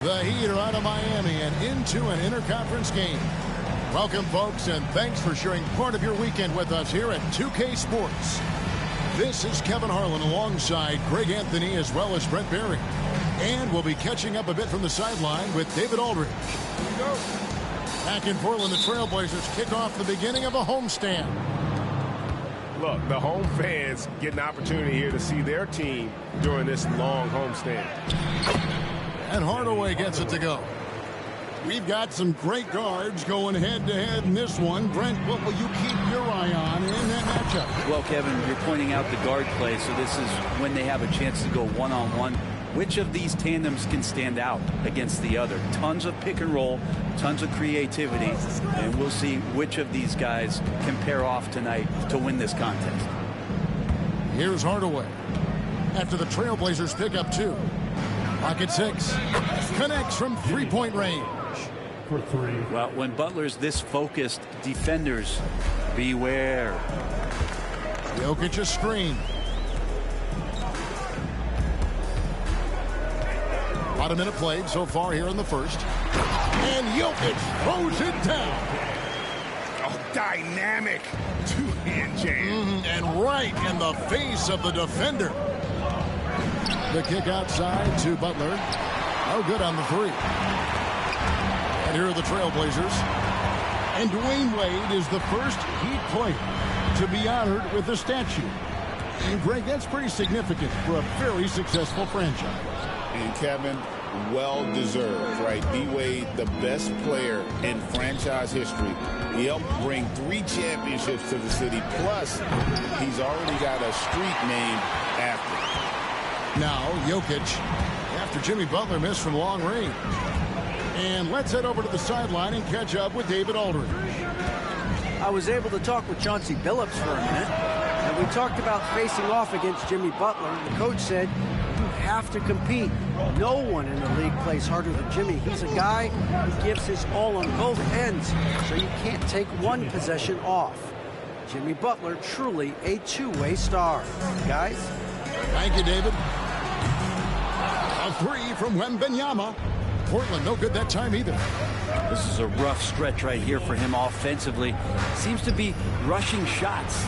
The Heat are out of Miami and into an interconference game. Welcome, folks, and thanks for sharing part of your weekend with us here at 2K Sports. This is Kevin Harlan alongside Greg Anthony as well as Brent Barry. And we'll be catching up a bit from the sideline with David Aldridge. Here we go. Back in Portland, the Trailblazers kick off the beginning of a homestand. Look, the home fans get an opportunity here to see their team during this long homestand. And Hardaway gets it to go. We've got some great guards going head-to-head in this one. Brent, what will you keep your eye on in that matchup? Well, Kevin, you're pointing out the guard play, so this is when they have a chance to go one-on-one. Which of these tandems can stand out against the other? Tons of pick and roll, tons of creativity, and we'll see which of these guys can pair off tonight to win this contest. Here's Hardaway. After the Trailblazers pick up 2. Pocket 6. Connects from three-point range. For 3. Well, when Butler's this focused, defenders, beware. Jokic's screen. About a minute played so far here in the first. And Jokic throws it down. Oh, dynamic two-hand jam. And right in the face of the defender. The kick outside to Butler. No good on the 3. And here are the Trailblazers. And Dwayne Wade is the first Heat player to be honored with a statue. And Greg, that's pretty significant for a very successful franchise. And Kevin, well deserved, right? D-Wade, the best player in franchise history. He helped bring 3 championships to the city. Plus, he's already got a street named after him. Now, Jokic, after Jimmy Butler missed from long range. And let's head over to the sideline and catch up with David Aldridge. I was able to talk with Chauncey Billups for a minute, and we talked about facing off against Jimmy Butler. The coach said, you have to compete. No one in the league plays harder than Jimmy. He's a guy who gives his all on both ends, so you can't take one possession off. Jimmy Butler, truly a two-way star. Guys? Thank you, David. A 3 from Wembanyama. Portland, no good that time either. This is a rough stretch right here for him offensively. Seems to be rushing shots.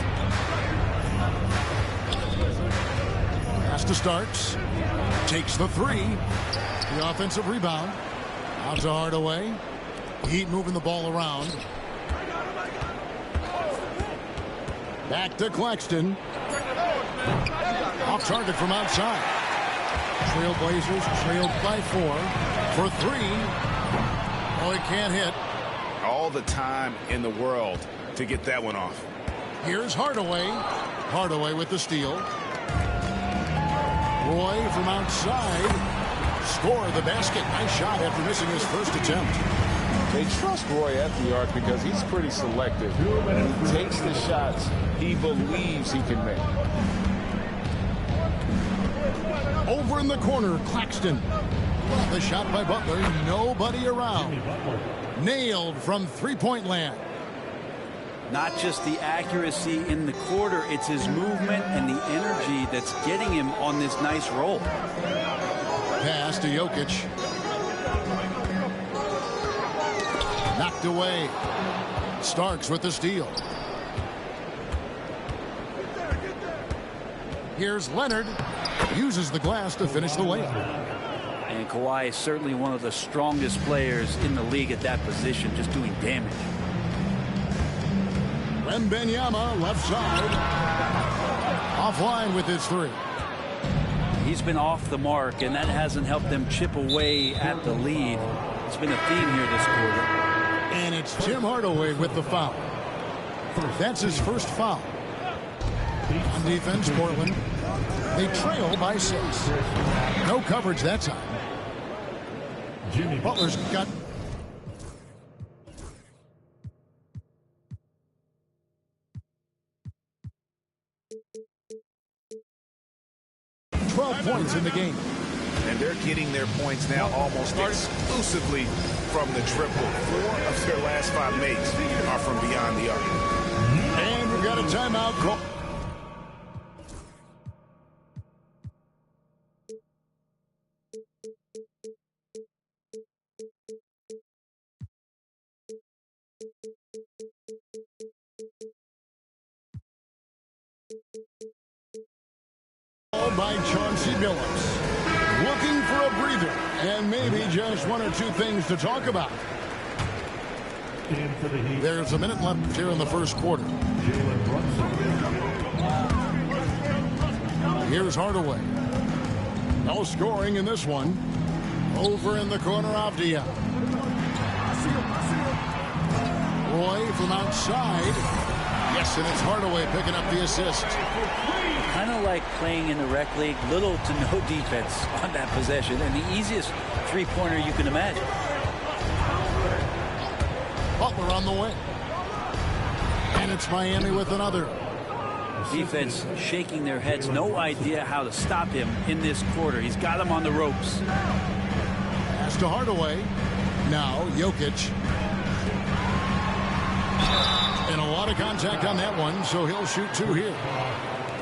Pass to Starks. Takes the 3. The offensive rebound. Out to Hardaway. Heat moving the ball around. Back to Claxton. Off target from outside. Trailblazers trailed by 4 for 3. Oh, he can't hit. All the time in the world to get that one off. Here's Hardaway. Hardaway with the steal. Roy from outside. score the basket. Nice shot after missing his first attempt. They trust Roy at the arc because he's pretty selective. He takes the shots he believes he can make. Over in the corner, Claxton. The shot by Butler. Nobody around. Nailed from three-point land. Not just the accuracy in the quarter, it's his movement and the energy that's getting him on this nice roll. Pass to Jokic. Knocked away. Starks with the steal. Here's Leonard. Uses the glass to finish the layup. And Kawhi is certainly one of the strongest players in the league at that position, just doing damage. Wembanyama left side. Offline with his three. He's been off the mark, and that hasn't helped them chip away at the lead. It's been a theme here this quarter. And it's Tim Hardaway with the foul. That's his first foul. On defense, Portland. They trail by 6. No coverage that time. Butler's got 12 points in the game. And they're getting their points now almost exclusively from the triple. 4 of their last 5 makes are from beyond the arc. And we've got a timeout call. By Chauncey Billups. Looking for a breather and maybe just 1 or 2 things to talk about. There's a minute left here in the first quarter. Here's Hardaway. No scoring in this one. Over in the corner, Avdia. Roy from outside. Yes, and it's Hardaway picking up the assist. Kind of like playing in the rec league, little to no defense on that possession, and the easiest three-pointer you can imagine. Butler on the wing. And it's Miami with another. Defense shaking their heads, no idea how to stop him in this quarter. He's got him on the ropes. Pass to Hardaway. Now Jokic. And a lot of contact on that one, so he'll shoot 2 here.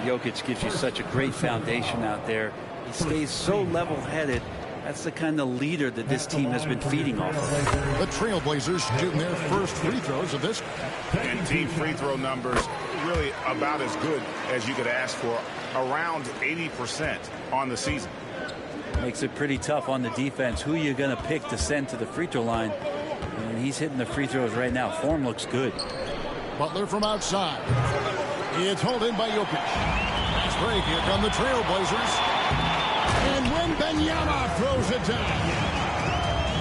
Jokic gives you such a great foundation out there. He stays so level-headed. That's the kind of leader that this team has been feeding off of. The Trailblazers shooting their first free throws of this. And team free throw numbers really about as good as you could ask for. Around 80% on the season. Makes it pretty tough on the defense. Who are you going to pick to send to the free throw line? And he's hitting the free throws right now. Form looks good. Butler from outside. It's held in by Jokic. Fast break. Here come the Trailblazers. And Wembanyama throws it down.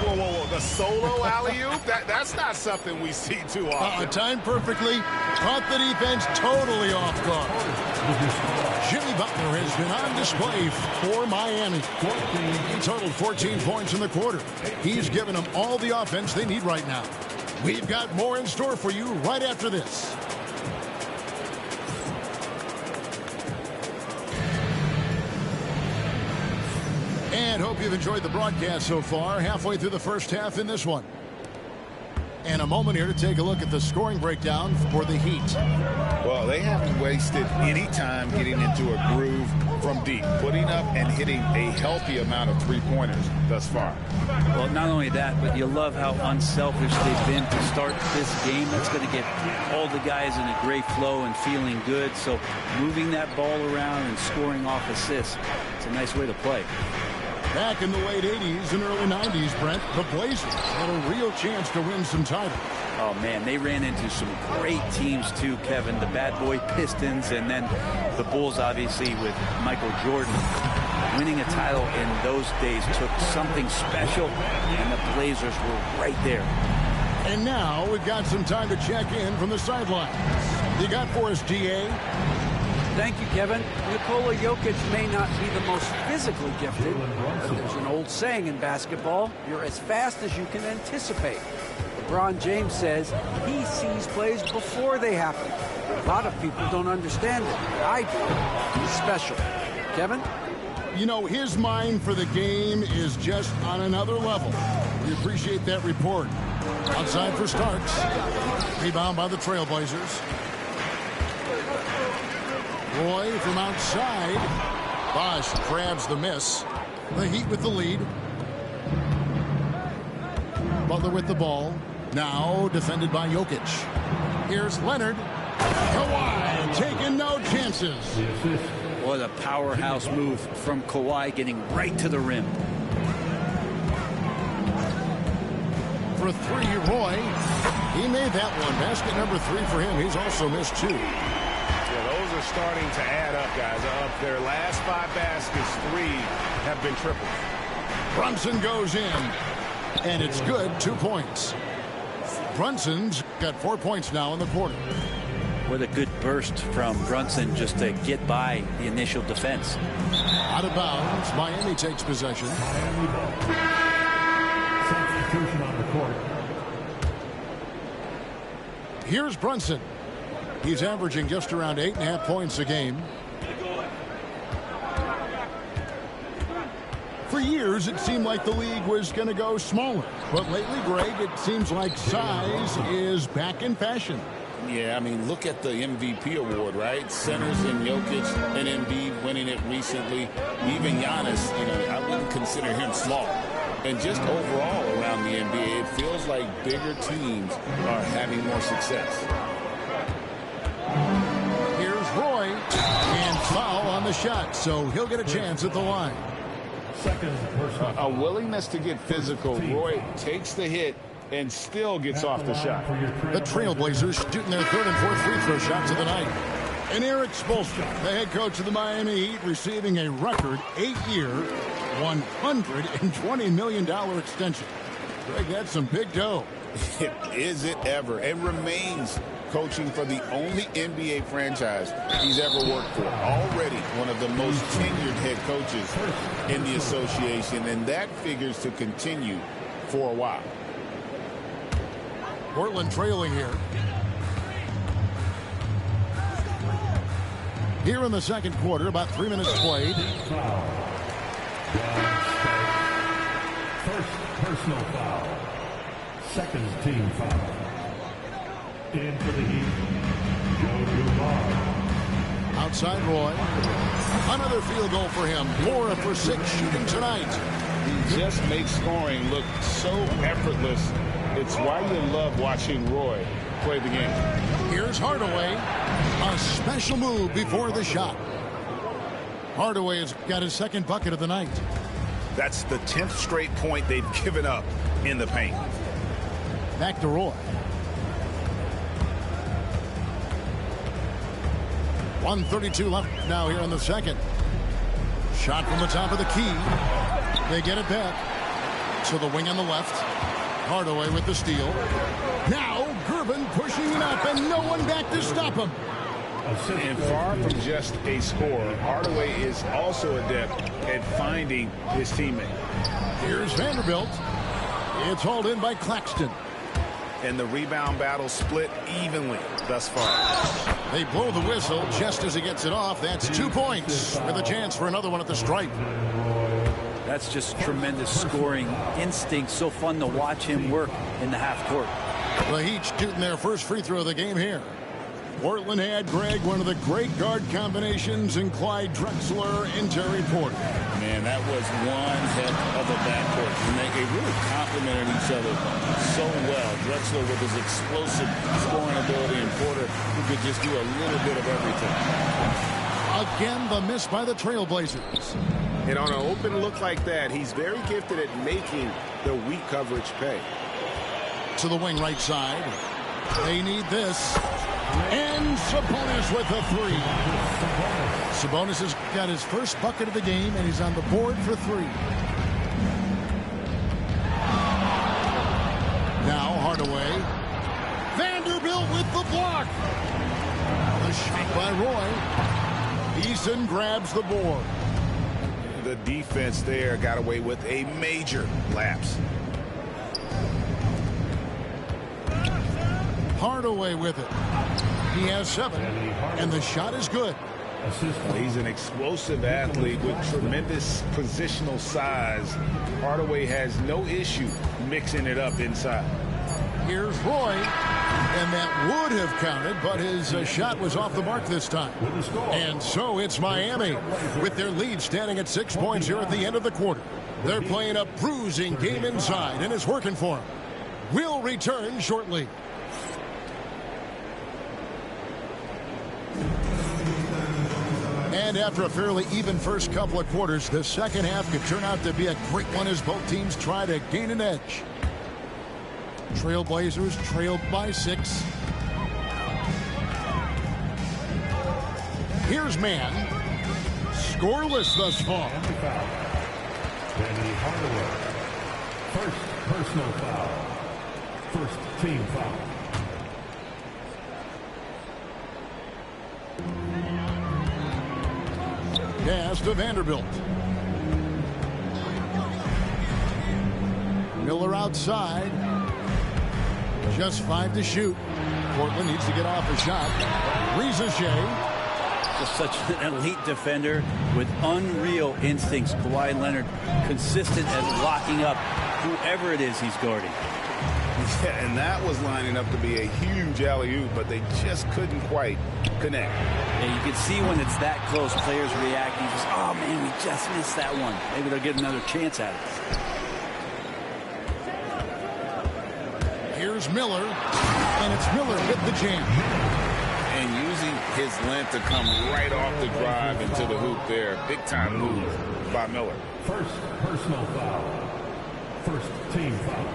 Whoa, whoa, whoa. The solo alley-oop? That's not something we see too often. Timed perfectly. Caught the defense totally off guard. Jimmy Butler has been on display for Miami. He totaled 14 points in the quarter. He's given them all the offense they need right now. We've got more in store for you right after this. And hope you've enjoyed the broadcast so far. Halfway through the first half in this one. And a moment here to take a look at the scoring breakdown for the Heat. Well, they haven't wasted any time getting into a groove from deep, putting up and hitting a healthy amount of three-pointers thus far. Well, not only that, but you love how unselfish they've been to start this game. That's going to get all the guys in a great flow and feeling good. So moving that ball around and scoring off assists, it's a nice way to play. Back in the late 80s and early 90s, Brent, the Blazers had a real chance to win some titles. Oh, man, they ran into some great teams, too, Kevin. The Bad Boy Pistons and then the Bulls, obviously, with Michael Jordan. Winning a title in those days took something special, and the Blazers were right there. And now we've got some time to check in from the sidelines. You got for us, DA? Thank you, Kevin. Nikola Jokic may not be the most physically gifted. There's an old saying in basketball, you're as fast as you can anticipate. LeBron James says he sees plays before they happen. A lot of people don't understand it, but I do. He's special. Kevin? You know, his mind for the game is just on another level. We appreciate that report. Outside for Starks. Rebound by the Trailblazers. Roy from outside. Bosch grabs the miss. The Heat with the lead. Butler with the ball. Now defended by Jokic. Here's Leonard. Kawhi taking no chances. What a powerhouse move from Kawhi, getting right to the rim. For three, Roy. He made that one. Basket number 3 for him. He's also missed 2. Yeah, those are starting to add up, guys. Of their last 5 baskets, 3 have been triples. Brunson goes in. And it's good. 2 points. Brunson's got 4 points now in the quarter. What a good burst from Brunson just to get by the initial defense. Out of bounds. Miami takes possession. Substitution on the court. Here's Brunson. He's averaging just around 8.5 points a game. For years, it seemed like the league was going to go smaller. But lately, Greg, it seems like size is back in fashion. Yeah, I mean, look at the MVP award, right? Centers and Jokic and Embiid winning it recently. Even Giannis, you know, I wouldn't consider him small. And just overall around the NBA, it feels like bigger teams are having more success. Here's Roy. And foul on the shot, so he'll get a chance at the line. A willingness to get physical. Roy takes the hit and still gets off the shot. The Trailblazers shooting their 3rd and 4th free throw shots of the night. And Eric Spoelstra, the head coach of the Miami Heat, receiving a record 8-year, $120 million extension. Greg, that's some big dough. Is it ever? And remains coaching for the only NBA franchise he's ever worked for. Already one of the most tenured head coaches in the association, and that figures to continue for a while. Portland trailing here. Here in the second quarter, about 3 minutes played. First personal foul. Second team foul. In for the Heat, Joe Dumars. Outside Roy. Another field goal for him. 4 for 6 shooting tonight. He just makes scoring look so effortless. It's why you love watching Roy play the game. Here's Hardaway. A special move before the shot. Hardaway has got his 2nd bucket of the night. That's the 10th straight point they've given up in the paint. Back to Roy. 1:32 left now here in the second. Shot from the top of the key. They get it back. To the wing on the left. Hardaway with the steal. Now Gerben pushing it up and no one back to stop him. And far from just a scorer, Hardaway is also adept at finding his teammate. Here's Vanderbilt. It's hauled in by Claxton. And the rebound battle split evenly thus far. They blow the whistle just as he gets it off. That's 2 points with a chance for another one at the stripe. That's just tremendous scoring instinct. So fun to watch him work in the half court. The Heat shooting their first free throw of the game here. Portland had, Greg, one of the great guard combinations in Clyde Drexler and Terry Porter. Man, that was one heck of a backcourt. And they really complemented each other so well. Drexler with his explosive scoring ability and Porter who could just do a little bit of everything. Again, the miss by the Trailblazers. And on an open look like that, he's very gifted at making the weak coverage pay. To the wing right side. They need this. And Sabonis with a 3. Sabonis has got his first bucket of the game, and he's on the board for 3. Now Hardaway. Vanderbilt with the block. The shot by Roy. Eason grabs the board. The defense there got away with a major lapse. Hardaway with it. He has 7, and the shot is good. He's an explosive athlete with tremendous positional size. Hardaway has no issue mixing it up inside. Here's Roy, and that would have counted, but his shot was off the mark this time. And so it's Miami with their lead standing at 6 points here at the end of the quarter. They're playing a bruising game inside, and it's working for them. We'll return shortly. And after a fairly even first couple of quarters, the second half could turn out to be a great one as both teams try to gain an edge. Trailblazers trailed by 6. Here's Mann. Scoreless thus far. Danny Hardaway. First personal foul. First team foul. Pass to Vanderbilt. Miller outside. Just 5 to shoot. Portland needs to get off a shot. Rizachet. Just such an elite defender with unreal instincts. Kawhi Leonard consistent at locking up whoever it is he's guarding. Yeah, and that was lining up to be a huge alley-oop, but they just couldn't quite connect. Yeah, you can see when it's that close, players reacting. Just, oh man, we just missed that one. Maybe they'll get another chance at it. Here's Miller, and it's Miller with the jam. And using his length to come right off the drive into the hoop there. Big-time move by Miller. First personal foul. First team foul.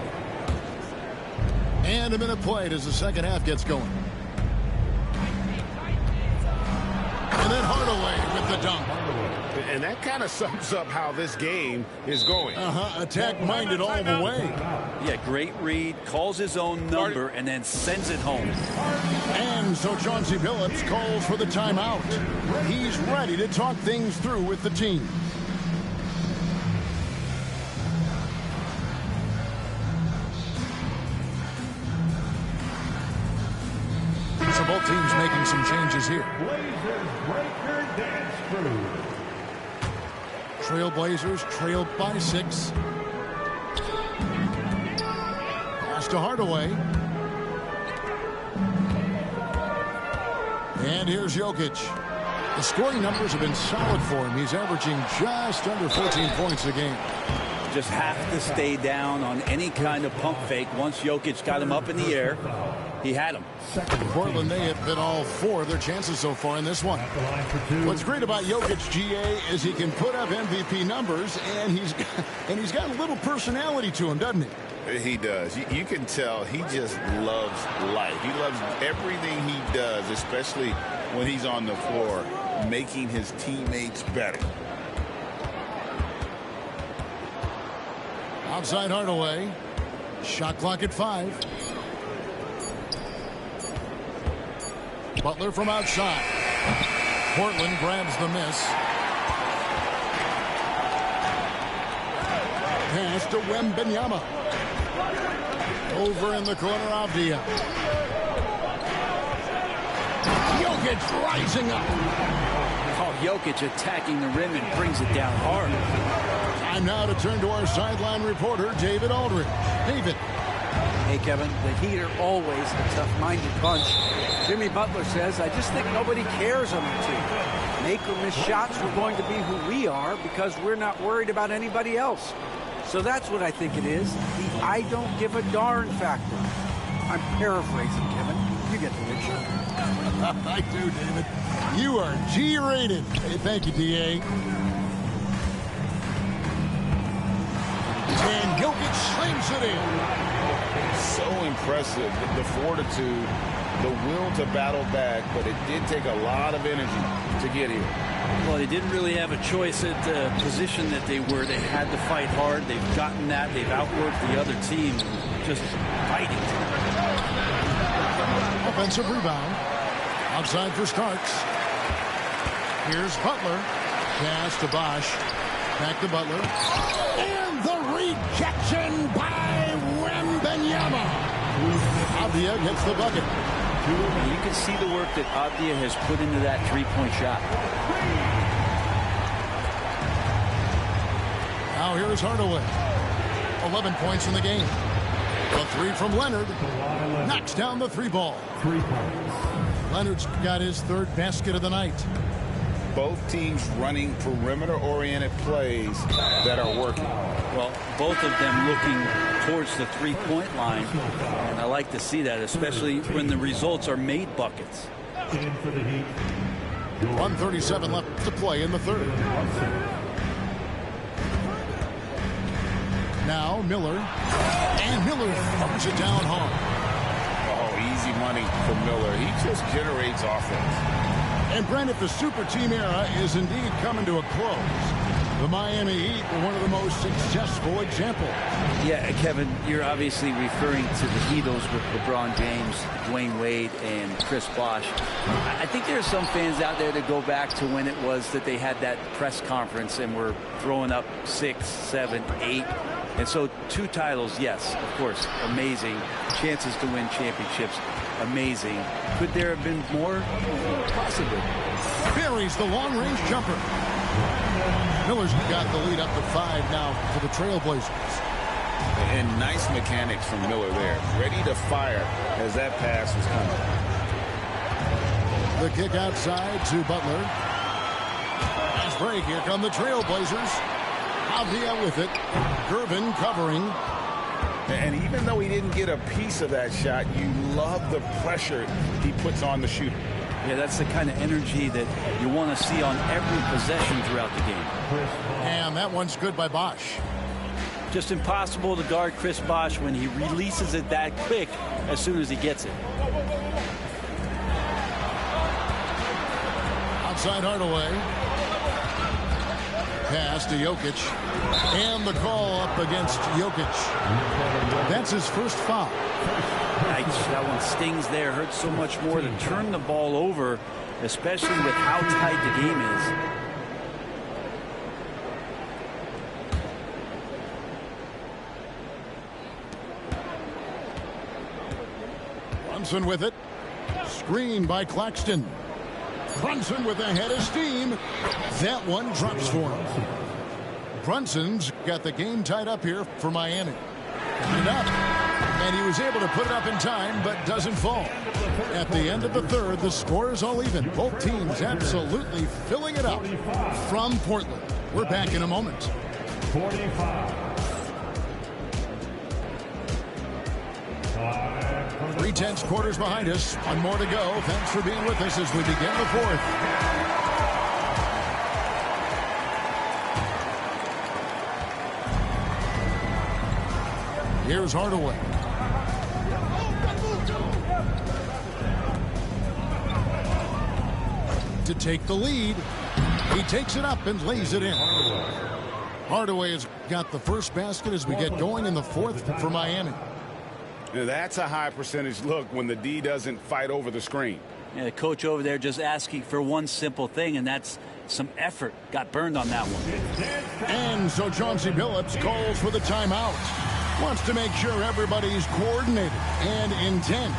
And a minute played as the second half gets going. And then Hardaway with the dunk. And that kind of sums up how this game is going. Attack-minded all the way. Yeah, great read, calls his own number, and then sends it home. And so Chauncey Billups calls for the timeout. He's ready to talk things through with the team. So both teams making some changes here. Blazers breaker dance crew. Trailblazers trailed by 6. Pass to Hardaway. And here's Jokic. The scoring numbers have been solid for him. He's averaging just under 14 points a game. Just have to stay down on any kind of pump fake. Once Jokic got him up in the air, he had him. Portland, they have been all 4 of their chances so far in this one. What's great about Jokic, GA, is he can put up MVP numbers, and he's got a little personality to him, doesn't he? He does. You can tell he just loves life. He loves everything he does, especially when he's on the floor, making his teammates better. Outside Hardaway. Shot clock at 5. Butler from outside. Portland grabs the miss. Pass to Wembanyama. Over in the corner, Avdia. Jokic rising up. Oh, Jokic attacking the rim and brings it down hard. Time now to turn to our sideline reporter, David Aldridge. David. Hey, Kevin, the Heat are always a tough-minded bunch. Jimmy Butler says, I just think nobody cares on the team. Make or miss shots, we're going to be who we are because we're not worried about anybody else. So that's what I think it is, the I don't give a darn factor. I'm paraphrasing, Kevin. You get the picture. I do, David. You are G-rated. Hey, thank you, D.A. And Jokic slings it in. So impressive, the fortitude, the will to battle back, but it did take a lot of energy to get here. Well, they didn't really have a choice at the position that they were. They had to fight hard. They've gotten that. They've outworked the other team. Just fighting. Offensive rebound. Outside for Starks. Here's Butler. Pass to Bosch. Back to Butler. And the rejection by Wembanyama. Avdia hits the bucket. You can see the work that Avdia has put into that three-point shot. Now here's Hardaway. 11 points in the game. A three from Leonard. Knocks down the three ball. 3 points. Leonard's got his third basket of the night. Both teams running perimeter-oriented plays that are working. Well, both of them looking towards the three-point line. And I like to see that, especially when the results are made buckets. In for the Heat. 1:37 left to play in the third. Now Miller. And Miller throws it down hard. Oh, easy money for Miller. He just generates offense. And Brent, if the super team era is indeed coming to a close, the Miami Heat were one of the most successful examples. Yeah, Kevin, you're obviously referring to the Heatles with LeBron James, Dwayne Wade, and Chris Bosh. I think there are some fans out there that go back to when it was that they had that press conference and were throwing up 6, 7, 8. And so 2 titles, yes, of course, amazing. Chances to win championships, amazing. Could there have been more? Possibly. Buries the long-range jumper. Miller's got the lead up to 5 now for the Trailblazers. And nice mechanics from Miller there. Ready to fire as that pass was coming. The kick outside to Butler. Fast break. Here come the Trailblazers. Avdia with it. Gervin covering. And even though he didn't get a piece of that shot, you love the pressure he puts on the shooter. Yeah, that's the kind of energy that you want to see on every possession throughout the game. And that one's good by Bosch. Just impossible to guard Chris Bosh when he releases it that quick as soon as he gets it. Outside Hardaway. Pass to Jokic. And the call up against Jokic. That's his first foul. That one stings there. Hurts so much more to turn the ball over, especially with how tight the game is. Brunson with it. Screen by Claxton. Brunson with a head of steam. That one drops for him. Brunson's got the game tied up here for Miami. And he was able to put it up in time, but doesn't fall. At the end of the third, the score is all even. Both teams absolutely filling it up. From Portland, we're back in a moment. 45. 3/10 quarters behind us. One more to go. Thanks for being with us as we begin the fourth. Here's Hardaway. To take the lead. He takes it up and lays it in. Hardaway has got the first basket as we get going in the fourth for Miami. Now that's a high percentage look when the D doesn't fight over the screen. Yeah, the coach over there just asking for one simple thing, and that's some effort. Got burned on that one. And so Chauncey Billups calls for the timeout. Wants to make sure everybody's coordinated and intent.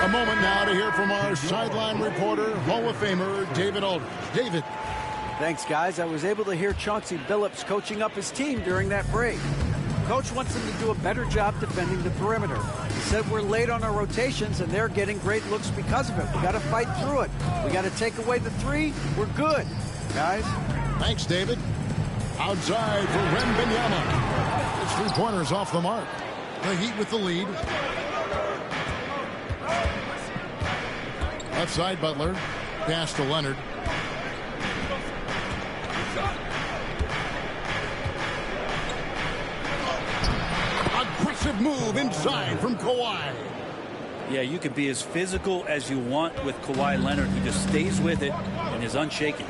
A moment now to hear from our sideline reporter, Hall of Famer David Aldridge. David. Thanks, guys. I was able to hear Chauncey Billups coaching up his team during that break. Coach wants them to do a better job defending the perimeter. He said we're late on our rotations, and they're getting great looks because of it. We got to fight through it. We got to take away the three. We're good, guys. Thanks, David. Outside for Wembanyama. His three-pointer's off the mark. The Heat with the lead. Left side, Butler. Pass to Leonard. Aggressive move inside from Kawhi. Yeah, you can be as physical as you want with Kawhi Leonard. He just stays with it and is unshaken.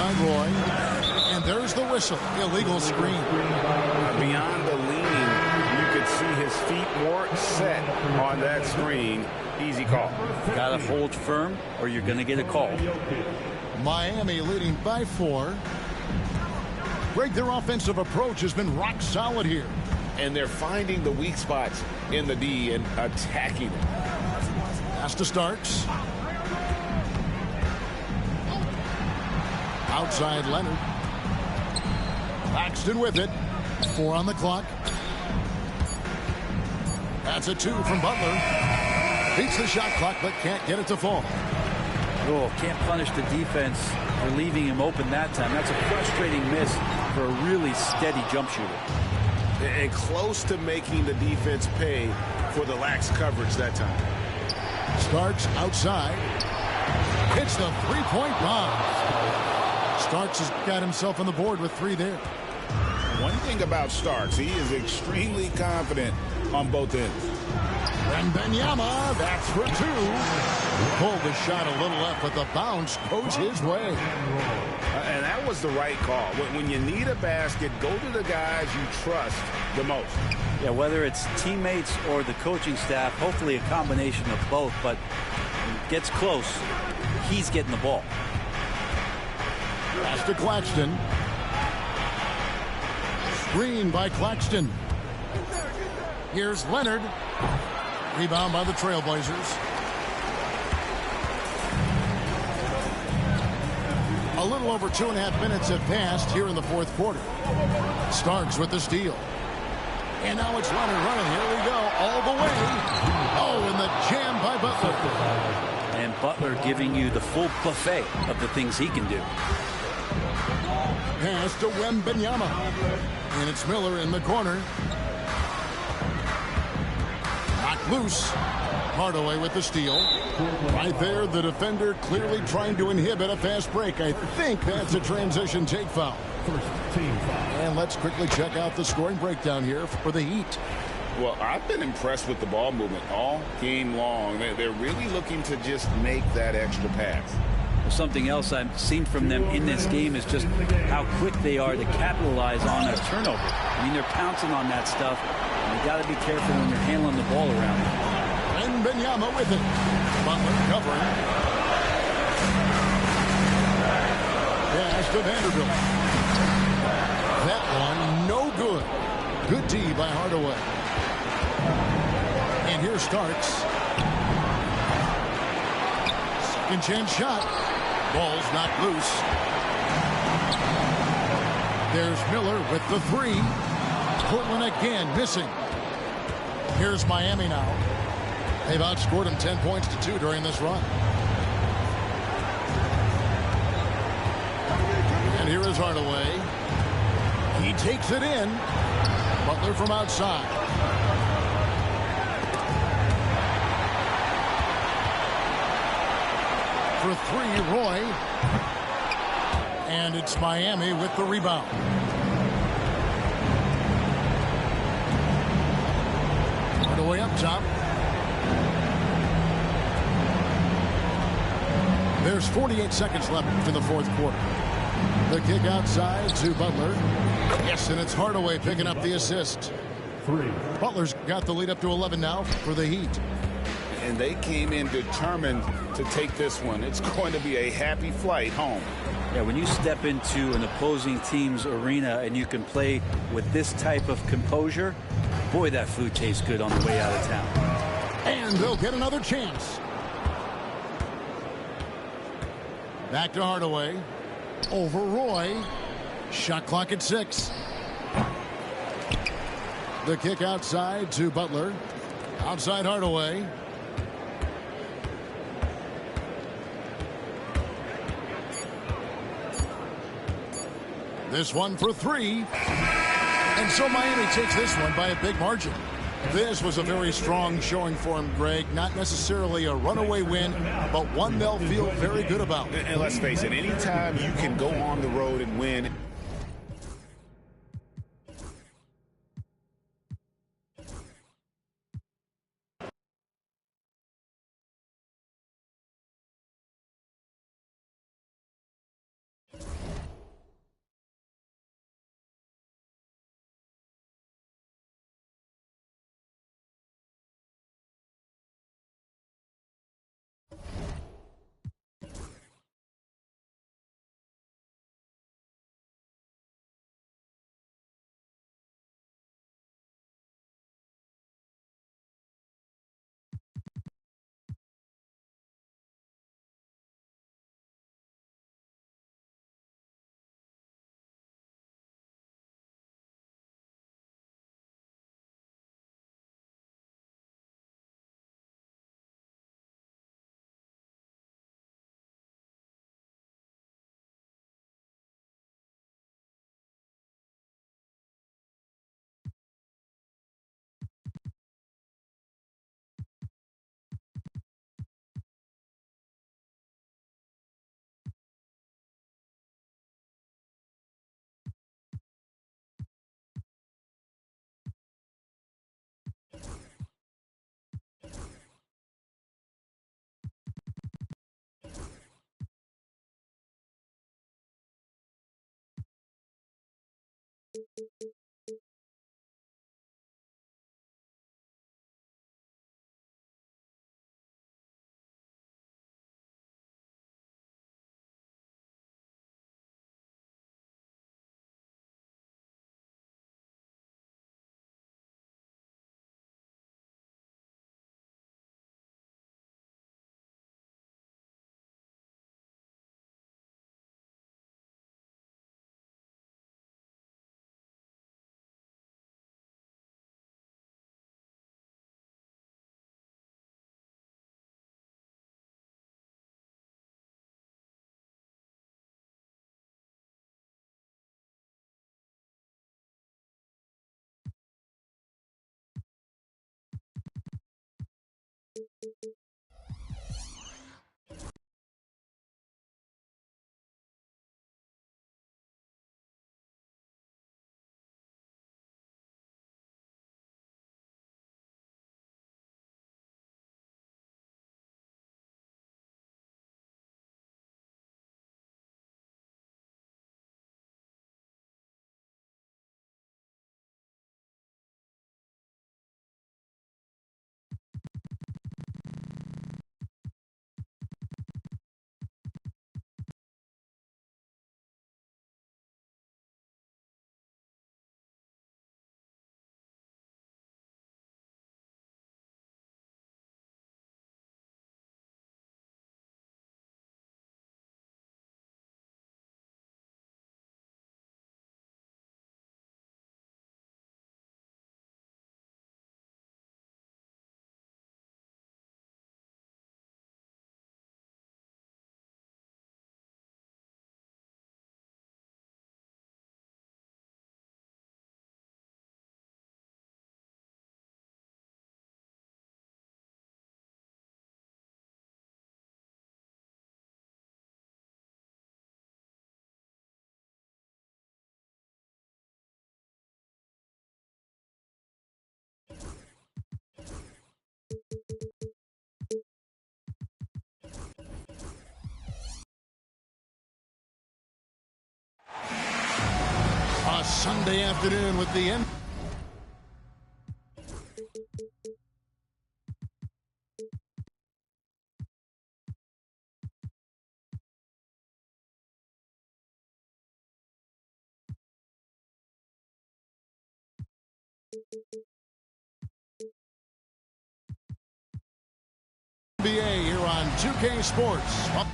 outside Roy. And there's the whistle. Illegal screen. Beyond the leaning, you could see his feet weren't set on that screen. Easy call. Got to hold firm or you're going to get a call. Miami leading by 4. Greg, their offensive approach has been rock solid here. And they're finding the weak spots in the D and attacking it. Pass to Starks. Outside Leonard. Claxton with it. 4 on the clock. That's a 2 from Butler. Beats the shot clock but can't get it to fall. Oh, can't punish the defense for leaving him open that time. That's a frustrating miss for a really steady jump shooter. And close to making the defense pay for the lax coverage that time. Starks outside. Hits the three-point bomb. Starks has got himself on the board with 3 there. One thing about Starks, he is extremely confident on both ends. Wembanyama, that's for 2. Pulled the shot a little left, but the bounce goes his way. And that was the right call. When you need a basket, go to the guys you trust the most. Yeah, whether it's teammates or the coaching staff, hopefully a combination of both, but when it gets close, he's getting the ball. Pass to Claxton. Screen by Claxton. Here's Leonard. Rebound by the Trailblazers. A little over 2.5 minutes have passed here in the 4th quarter. Starks with the steal. And now it's Leonard running. Here we go. All the way. Oh, and the jam by Butler. And Butler giving you the full buffet of the things he can do. Pass to Wembanyama. And it's Miller in the corner. Knocked loose. Hardaway with the steal. Right there, the defender clearly trying to inhibit a fast break. I think that's a transition take foul. First team foul. And let's quickly check out the scoring breakdown here for the Heat. Well, I've been impressed with the ball movement all game long. They're really looking to just make that extra pass. Something else I've seen from them in this game is just how quick they are to capitalize on a turnover. I mean, they're pouncing on that stuff. And you got to be careful when you're handling the ball around. And Wembanyama with it. Butler covering. Pass to Vanderbilt. That one no good. Good D by Hardaway. And here Starks. Second chance shot. Ball's not loose. There's Miller with the 3. Portland again missing. Here's Miami now. They've outscored him 10 points to 2 during this run. And here is Hardaway. He takes it in. Butler from outside. For 3, Roy. And it's Miami with the rebound. Hardaway up top. There's 48 seconds left in the 4th quarter. The kick outside to Butler. Yes, and it's Hardaway picking up the assist. 3. Butler's got the lead up to 11 now for the Heat. And they came in determined to take this one. It's going to be a happy flight home. Yeah, when you step into an opposing team's arena and you can play with this type of composure, boy, that food tastes good on the way out of town. And they'll get another chance. Back to Hardaway. Over Roy. Shot clock at 6. The kick outside to Butler. Outside Hardaway. This one for 3. And so Miami takes this one by a big margin. This was a very strong showing for him, Greg. Not necessarily a runaway win, but one they'll feel very good about. And let's face it, anytime you can go on the road and win. A Sunday afternoon with the end. NBA here on 2K Sports.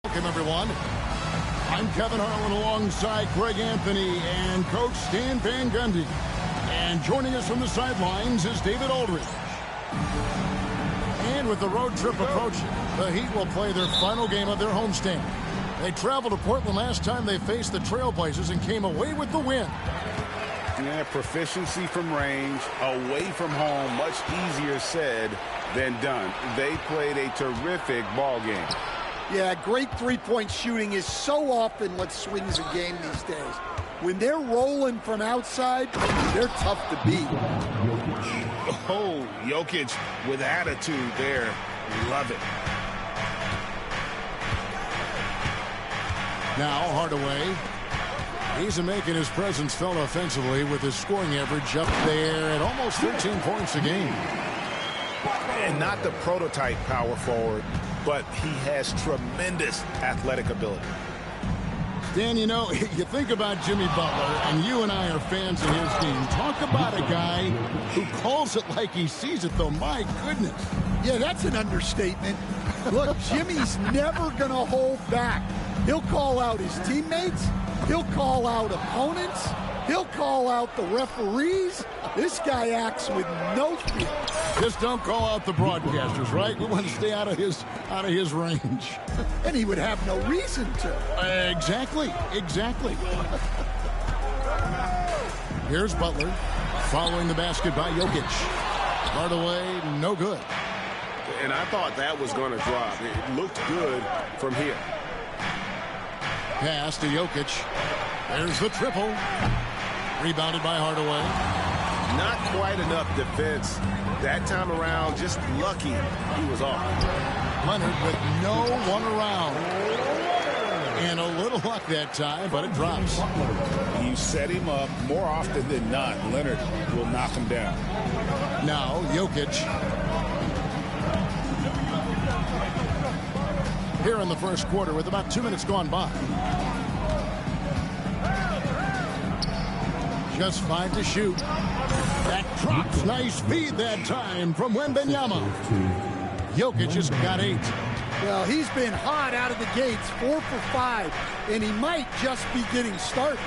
Welcome, everyone. I'm Kevin Harlan alongside Greg Anthony and Coach Stan Van Gundy. And joining us from the sidelines is David Aldridge. And with the road trip approaching, the Heat will play their final game of their homestand. They traveled to Portland last time they faced the Trailblazers and came away with the win. Yeah, proficiency from range, away from home, much easier said than done. They played a terrific ball game. Yeah, great three-point shooting is so often what swings a game these days. When they're rolling from outside, they're tough to beat. Oh, Jokic with attitude there. Love it. Now Hardaway. He's making his presence felt offensively with his scoring average up there at almost 13 points a game. And not the prototype power forward, but he has tremendous athletic ability. Dan, you know, you think about Jimmy Butler, and you and I are fans of his team. Talk about a guy who calls it like he sees it, though. My goodness. Yeah, that's an understatement. Look, Jimmy's never going to hold back. He'll call out his teammates. He'll call out opponents. He'll call out the referees. This guy acts with no fear. Just don't call out the broadcasters, right? We want to stay out of his range. And he would have no reason to. Exactly. Here's Butler following the basket by Jokic. Hardaway, no good. And I thought that was going to drop. It looked good from here. Pass to Jokic. There's the triple. Rebounded by Hardaway. Not quite enough defense. That time around, just lucky he was off. Leonard with no one around. And a little luck that time, but it drops. You set him up more often than not. Leonard will knock him down. Now Jokic. Here in the first quarter with about 2 minutes gone by. Just 5 to shoot. That drops. Nice feed that time from Wembanyama. Jokic has got 8. Well, he's been hot out of the gates, 4 for 5, and he might just be getting started.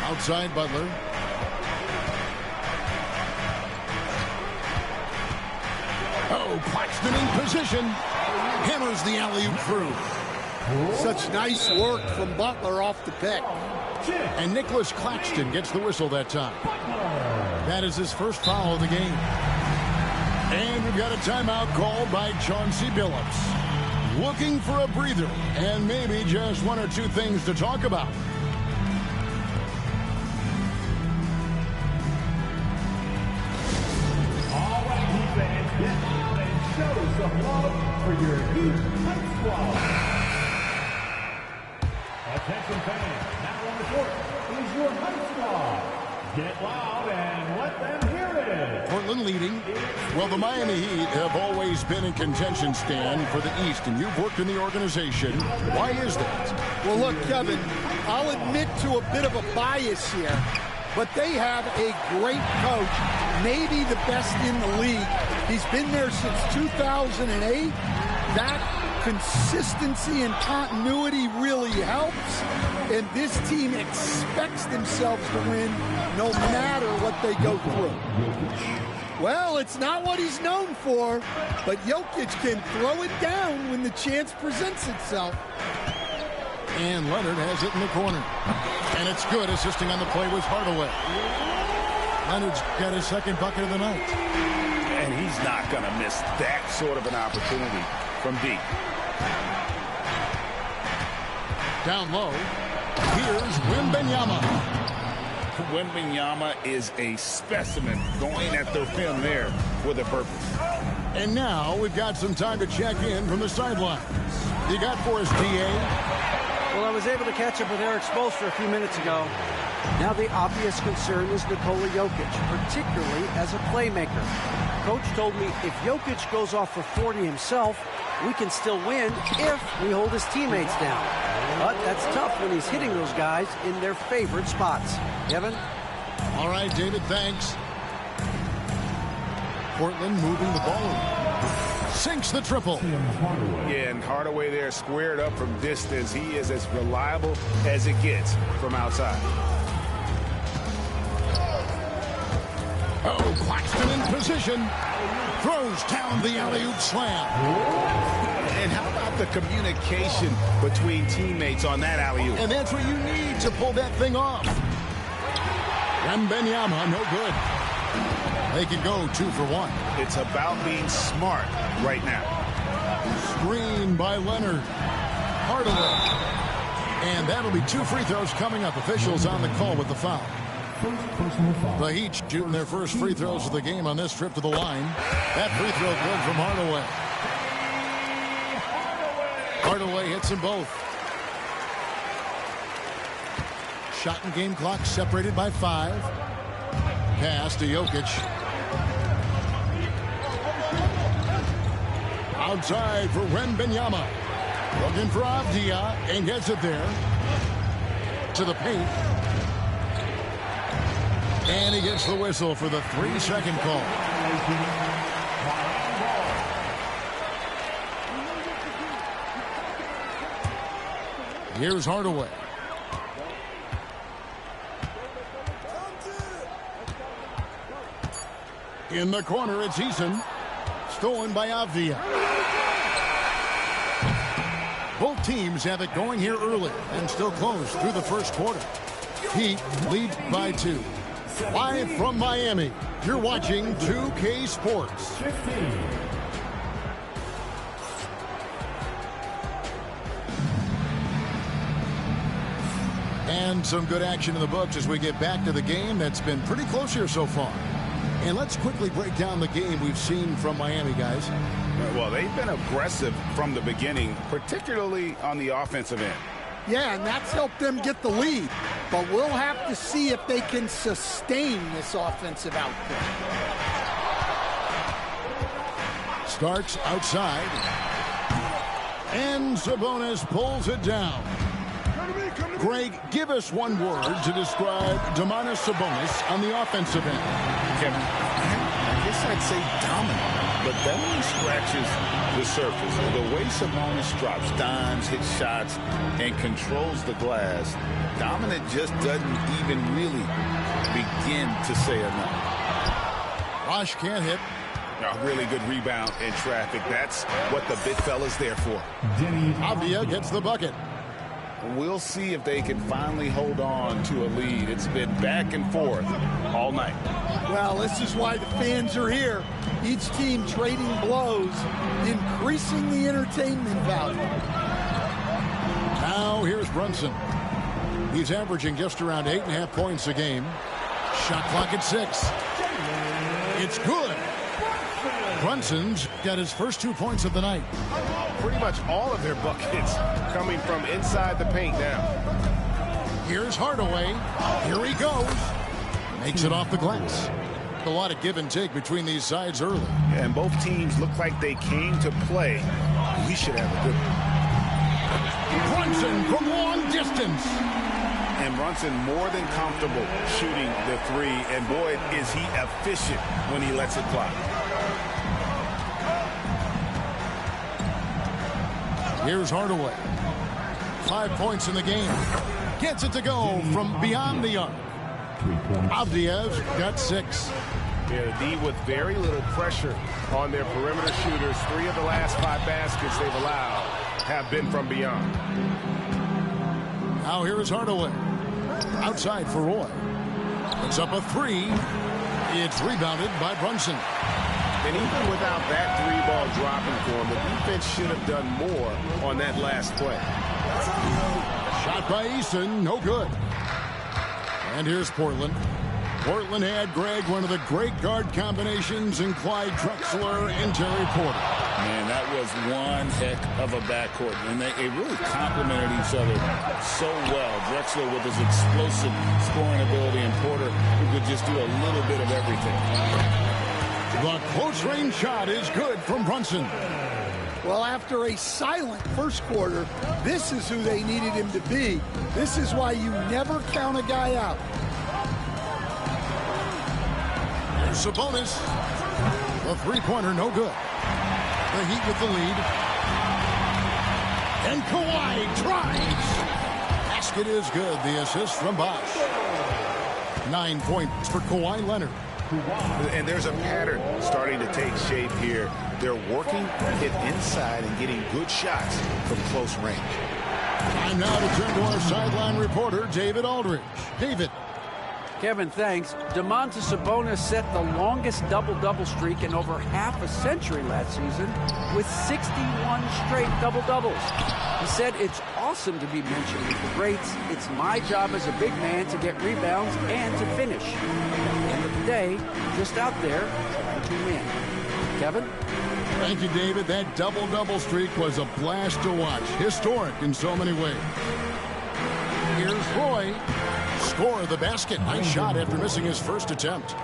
Outside Butler. Oh, Claxton in position. Hammers the alley-oop through. Such nice work from Butler off the pick. And Nicholas Claxton gets the whistle that time. That is his first foul of the game. And we've got a timeout called by Chauncey Billups. Looking for a breather and maybe just 1 or 2 things to talk about. All right, Heat fans, get out and show some love for your Heat Hype Squad. Attention fans, now on the court is your Hype Squad. Get loud and let them hear it. Portland leading. Well, the Miami Heat have always been in contention, Stan, for the East, and you've worked in the organization. Why is that? Well, look, Kevin, I'll admit to a bit of a bias here, but they have a great coach, maybe the best in the league. He's been there since 2008. That consistency and continuity really helps, and this team expects themselves to win no matter what they go through. Well, it's not what he's known for, but Jokic can throw it down when the chance presents itself. And Leonard has it in the corner. And it's good. Assisting on the play was Hardaway. Leonard's got his second bucket of the night. And he's not going to miss that sort of an opportunity from deep. Down low, here's Wembanyama. Wembanyama is a specimen going at the rim there with a purpose. And now we've got some time to check in from the sidelines. You got for us, D.A.? Well, I was able to catch up with Eric Spoelstra a few minutes ago. Now the obvious concern is Nikola Jokic, particularly as a playmaker. Coach told me if Jokic goes off for 40 himself, we can still win if we hold his teammates down. But that's tough when he's hitting those guys in their favorite spots. Kevin? All right, David, thanks. Portland moving the ball. Sinks the triple. Yeah, and Hardaway there squared up from distance. He is as reliable as it gets from outside. Oh, Claxton in position. Throws down the alley-oop slam. And how about the communication between teammates on that alley-oop? And that's what you need to pull that thing off. Wembanyama, no good. They can go 2 for 1. It's about being smart right now. Screen by Leonard. Hardaway. And that'll be 2 free throws coming up. Officials on the call with the foul. The Heat shooting their first free throws of the game on this trip to the line. That free throw good from Hardaway. Hardaway hits them both. Shot and game clock separated by 5. Pass to Jokic. Outside for Wembanyama. Looking for Avdia and gets it there. To the paint. And he gets the whistle for the 3-second call. Here's Hardaway. In the corner, it's Eason. Stolen by Avdia. Both teams have it going here early and still close through the first quarter. Heat lead by 2. Live from Miami, you're watching 2K Sports. And some good action in the books as we get back to the game that's been pretty close here so far. And let's quickly break down the game we've seen from Miami, guys. Well, they've been aggressive from the beginning, particularly on the offensive end. Yeah, and that's helped them get the lead. But we'll have to see if they can sustain this offensive output. Starks outside. And Sabonis pulls it down. Greg, give us one word to describe Domantas Sabonis on the offensive end. Kevin, I guess I'd say dominant, but that only scratches the surface. The way Sabonis drops dimes, hits shots, and controls the glass, dominant just doesn't even really begin to say enough. Bosh can't hit. A really good rebound in traffic. That's what the big fella's there for. Avdia gets the bucket. We'll see if they can finally hold on to a lead. It's been back and forth all night. Well, this is why the fans are here. Each team trading blows, increasing the entertainment value. Now here's Brunson. He's averaging just around 8.5 points a game. Shot clock at 6. It's good. Brunson's got his first 2 points of the night. Pretty much all of their buckets coming from inside the paint now. Here's Hardaway. Here he goes. Makes it off the glass. A lot of give and take between these sides early. And both teams look like they came to play. We should have a good one. Brunson from long distance. And Brunson more than comfortable shooting the 3. And boy, is he efficient when he lets it fly. Here's Hardaway. 5 points in the game. Gets it to go from beyond the arc. Avdia's got 6. Yeah, the D with very little pressure on their perimeter shooters. 3 of the last 5 baskets they've allowed have been from beyond. Now here is Hardaway. Outside for Roy. Puts up a 3. It's rebounded by Brunson. And even without that 3-ball dropping for him, the defense should have done more on that last play. Shot by Eason, no good. And here's Portland. Portland had, Greg, one of the great guard combinations in Clyde Drexler and Terry Porter. Man, that was one heck of a backcourt. And they really complemented each other so well. Drexler with his explosive scoring ability and Porter who could just do a little bit of everything. The close-range shot is good from Brunson. Well, after a silent first quarter, this is who they needed him to be. This is why you never count a guy out. There's Sabonis. The three-pointer, no good. The Heat with the lead. And Kawhi tries. Basket is good. The assist from Bosh. 9 points for Kawhi Leonard. And there's a pattern starting to take shape here. They're working it inside and getting good shots from close range. Time now to turn to our sideline reporter, David Aldridge. David. Kevin, thanks. Domantas Sabonis set the longest double-double streak in over half a century last season with 61 straight double-doubles. He said, "It's awesome to be mentioned with the greats. It's my job as a big man to get rebounds and to finish. At the end of the day, just out there trying to win." Kevin? Thank you, David. That double-double streak was a blast to watch. Historic in so many ways. Here's Roy. Score the basket. Nice shot after missing his first attempt.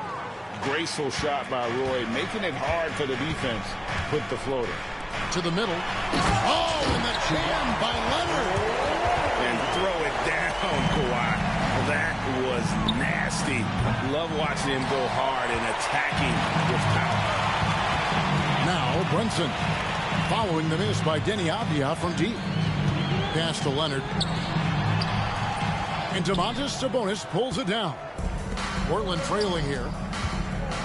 Graceful shot by Roy, making it hard for the defense. Put the floater to the middle. Oh, and the jam by Leonard. And throw it down, Kawhi. That was nasty. Love watching him go hard and attacking with power. Now Brunson following the miss by Denny Avdia from deep. Pass to Leonard. And Domantas Sabonis pulls it down. Portland trailing here.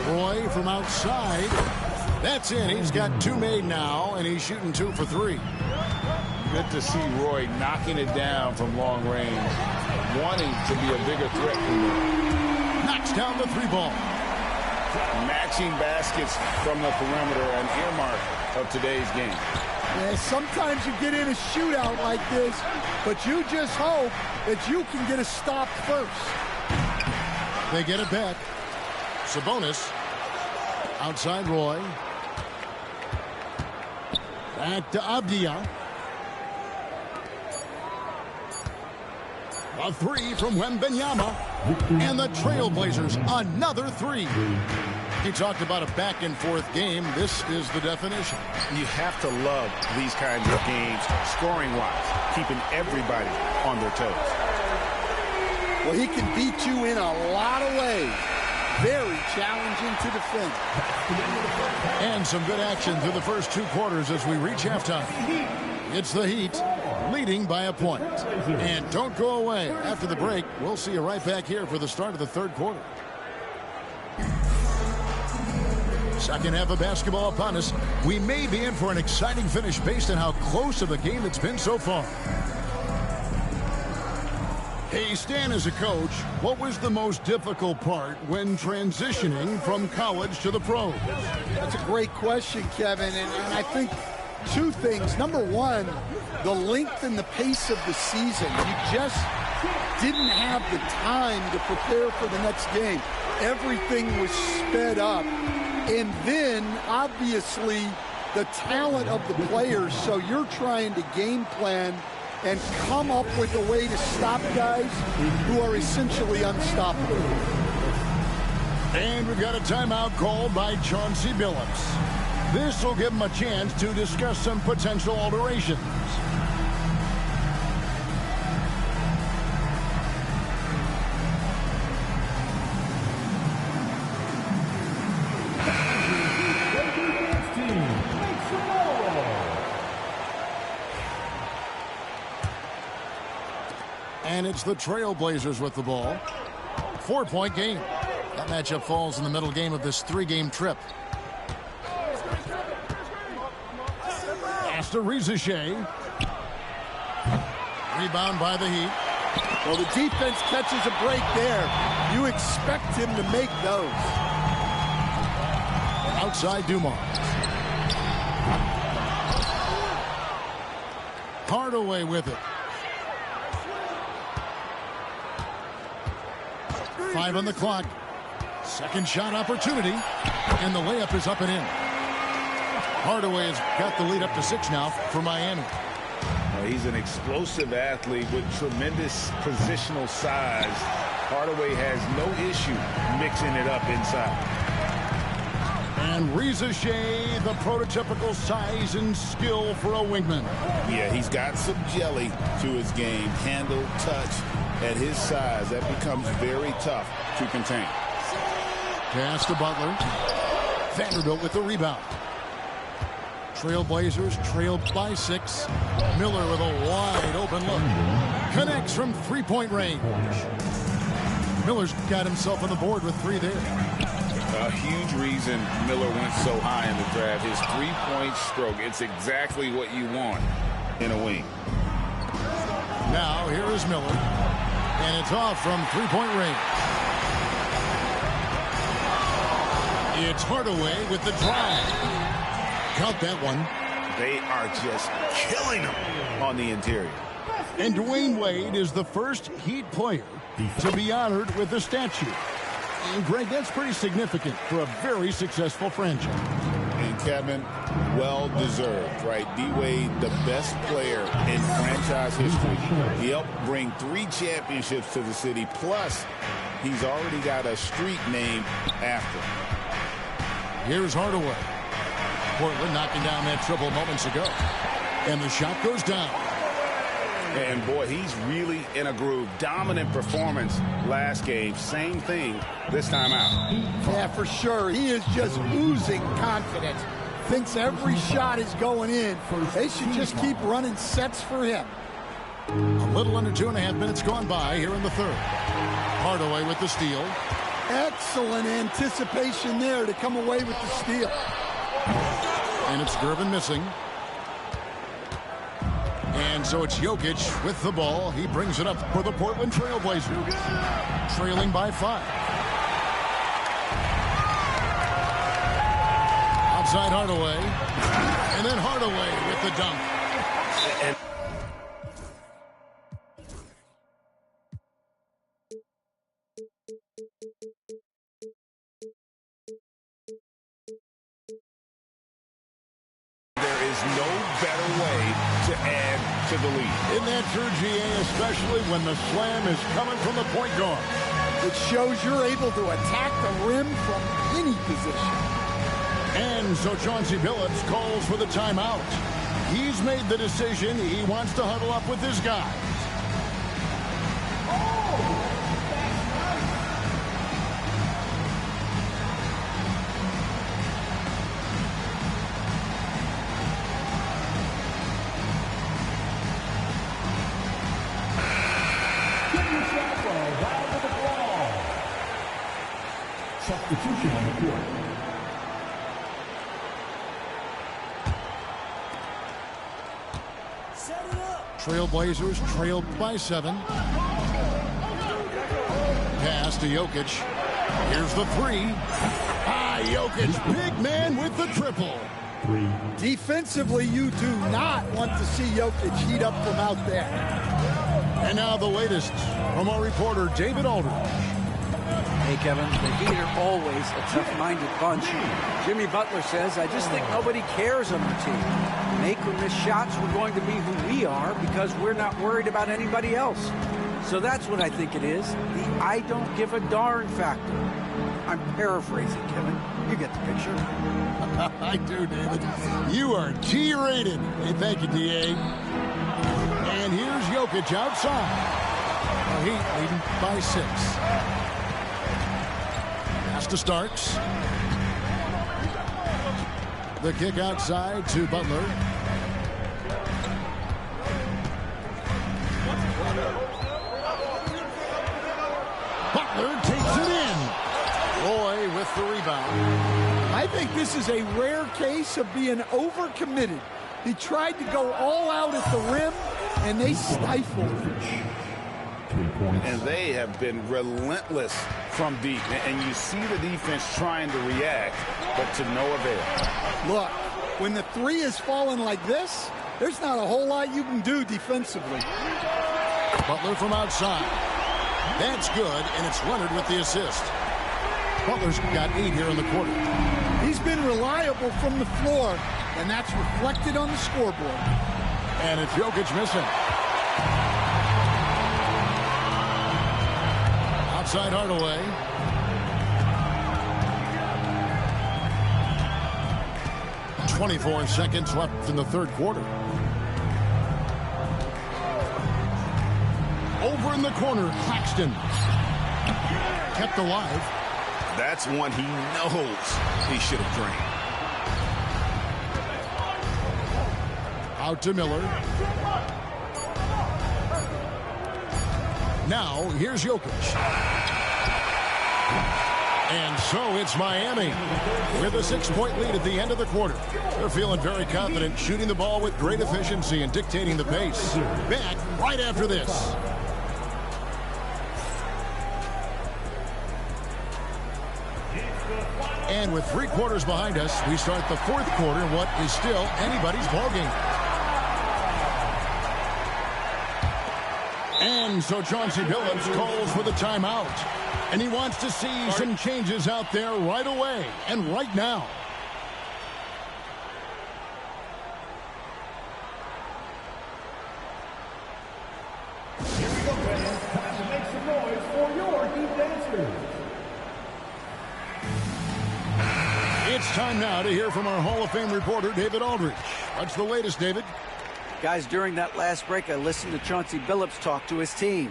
Roy from outside. That's in. He's got 2 made now, and he's shooting 2 for 3. Good to see Roy knocking it down from long range, wanting to be a bigger threat from him. Knocks down the 3 ball. Matching baskets from the perimeter, an earmark of today's game. Yeah, sometimes you get in a shootout like this, but you just hope that you can get a stop first. They get it back. Sabonis outside Roy. Back to Avdia. A 3 from Wembanyama. And the Trailblazers, another 3. He talked about a back-and-forth game. This is the definition. You have to love these kinds of games, scoring-wise, keeping everybody on their toes. Well, he can beat you in a lot of ways. Very challenging to defend. And some good action through the first 2 quarters as we reach halftime. It's the Heat leading by a point. And don't go away. After the break, we'll see you right back here for the start of the 3rd quarter. Second half of basketball upon us. We may be in for an exciting finish based on how close of a game it's been so far. Hey, Stan, as a coach, what was the most difficult part when transitioning from college to the pros? That's a great question, Kevin, and I think 2 things. Number one, the length and the pace of the season. You just didn't have the time to prepare for the next game. Everything was sped up. And then, obviously, the talent of the players. So you're trying to game plan and come up with a way to stop guys who are essentially unstoppable. And we've got a timeout called by Chauncey Billups. This will give him a chance to discuss some potential alterations. And it's the Trailblazers with the ball. 4-point game. That matchup falls in the middle game of this 3-game trip. Pass to Reza Shea. Rebound by the Heat. Well, the defense catches a break there. You expect him to make those. Outside Dumars. Hardaway with it. 5 on the clock. Second shot opportunity. And the layup is up and in. Hardaway has got the lead up to 6 now for Miami. He's an explosive athlete with tremendous positional size. Hardaway has no issue mixing it up inside. And Reza Shea, the prototypical size and skill for a wingman. Yeah, he's got some jelly to his game. Handle, touch. At his size, that becomes very tough to contain. Pass to Butler. Vanderbilt with the rebound. Trailblazers trailed by 6. Miller with a wide open look. Connects from 3-point range. Miller's got himself on the board with 3 there. A huge reason Miller went so high in the draft. His 3-point stroke. It's exactly what you want in a wing. Now here is Miller. And it's off from 3-point range. It's Hardaway with the drive. Count that one. They are just killing him on the interior. And Dwayne Wade is the first Heat player to be honored with a statue. And Greg, that's pretty significant for a very successful franchise. And Kevin, well-deserved, right? D-Wade, the best player in franchise history. He helped bring 3 championships to the city, plus he's already got a street named after him. Here's Hardaway. Portland knocking down that triple moments ago. And the shot goes down. And, boy, he's really in a groove. Dominant performance last game. Same thing this time out. Yeah, for sure. He is just oozing confidence. Thinks every shot is going in. They should just keep running sets for him. A little under 2.5 minutes gone by here in the third. Hardaway with the steal. Excellent anticipation there to come away with the steal. And it's Gervin missing. And so it's Jokic with the ball. He brings it up for the Portland Trail Blazers. Trailing by 5. Outside Hardaway. And then Hardaway with the dunk. There is no better way to add to the lead. In that true GA, especially when the slam is coming from the point guard. It shows you're able to attack the rim from any position. And so Chauncey Billups calls for the timeout. He's made the decision. He wants to huddle up with his guys. Substitution on the court. Trailblazers trailed by 7. Pass to Jokic. Here's the 3. Jokic, big man with the triple. Defensively, you do not want to see Jokic heat up from out there. And now the latest from our reporter, David Aldridge. Hey, Kevin, the Heat are always a tough-minded bunch. Jimmy Butler says, I just think nobody cares on the team. Make or miss shots, we're going to be who we are because we're not worried about anybody else. So that's what I think it is, the I don't give a darn factor. I'm paraphrasing, Kevin. You get the picture. I do, David. You are G-rated. Hey, thank you, D.A. And here's Jokic outside. The Heat leading by 6. Pass to Starks. The kick outside to Butler. Butler takes it in. Roy with the rebound. I think this is a rare case of being overcommitted. He tried to go all out at the rim, and they stifled him. And they have been relentless from deep. And you see the defense trying to react, but to no avail. Look, when the 3 is falling like this, there's not a whole lot you can do defensively. Butler from outside. That's good, and it's Leonard with the assist. Butler's got 8 here in the quarter. He's been reliable from the floor, and that's reflected on the scoreboard. And it's Jokic missing. Outside Hardaway. .24 seconds left in the third quarter. Over in the corner, Claxton. Kept alive. That's one he knows he should have drained. Out to Miller. Now, here's Jokic. And so it's Miami with a 6-point lead at the end of the quarter. They're feeling very confident, shooting the ball with great efficiency and dictating the pace. Back right after this. And And with 3 quarters behind us, we start the 4th quarter in what is still anybody's ballgame. And so Chauncey Billups calls for the timeout. And he wants to see some changes out there right away and right now. Here we go, fans. Time to make some noise for your Heat dancers. It's time now to hear from our Hall of Fame reporter, David Aldridge. What's the latest, David? Guys, during that last break, I listened to Chauncey Billups talk to his team.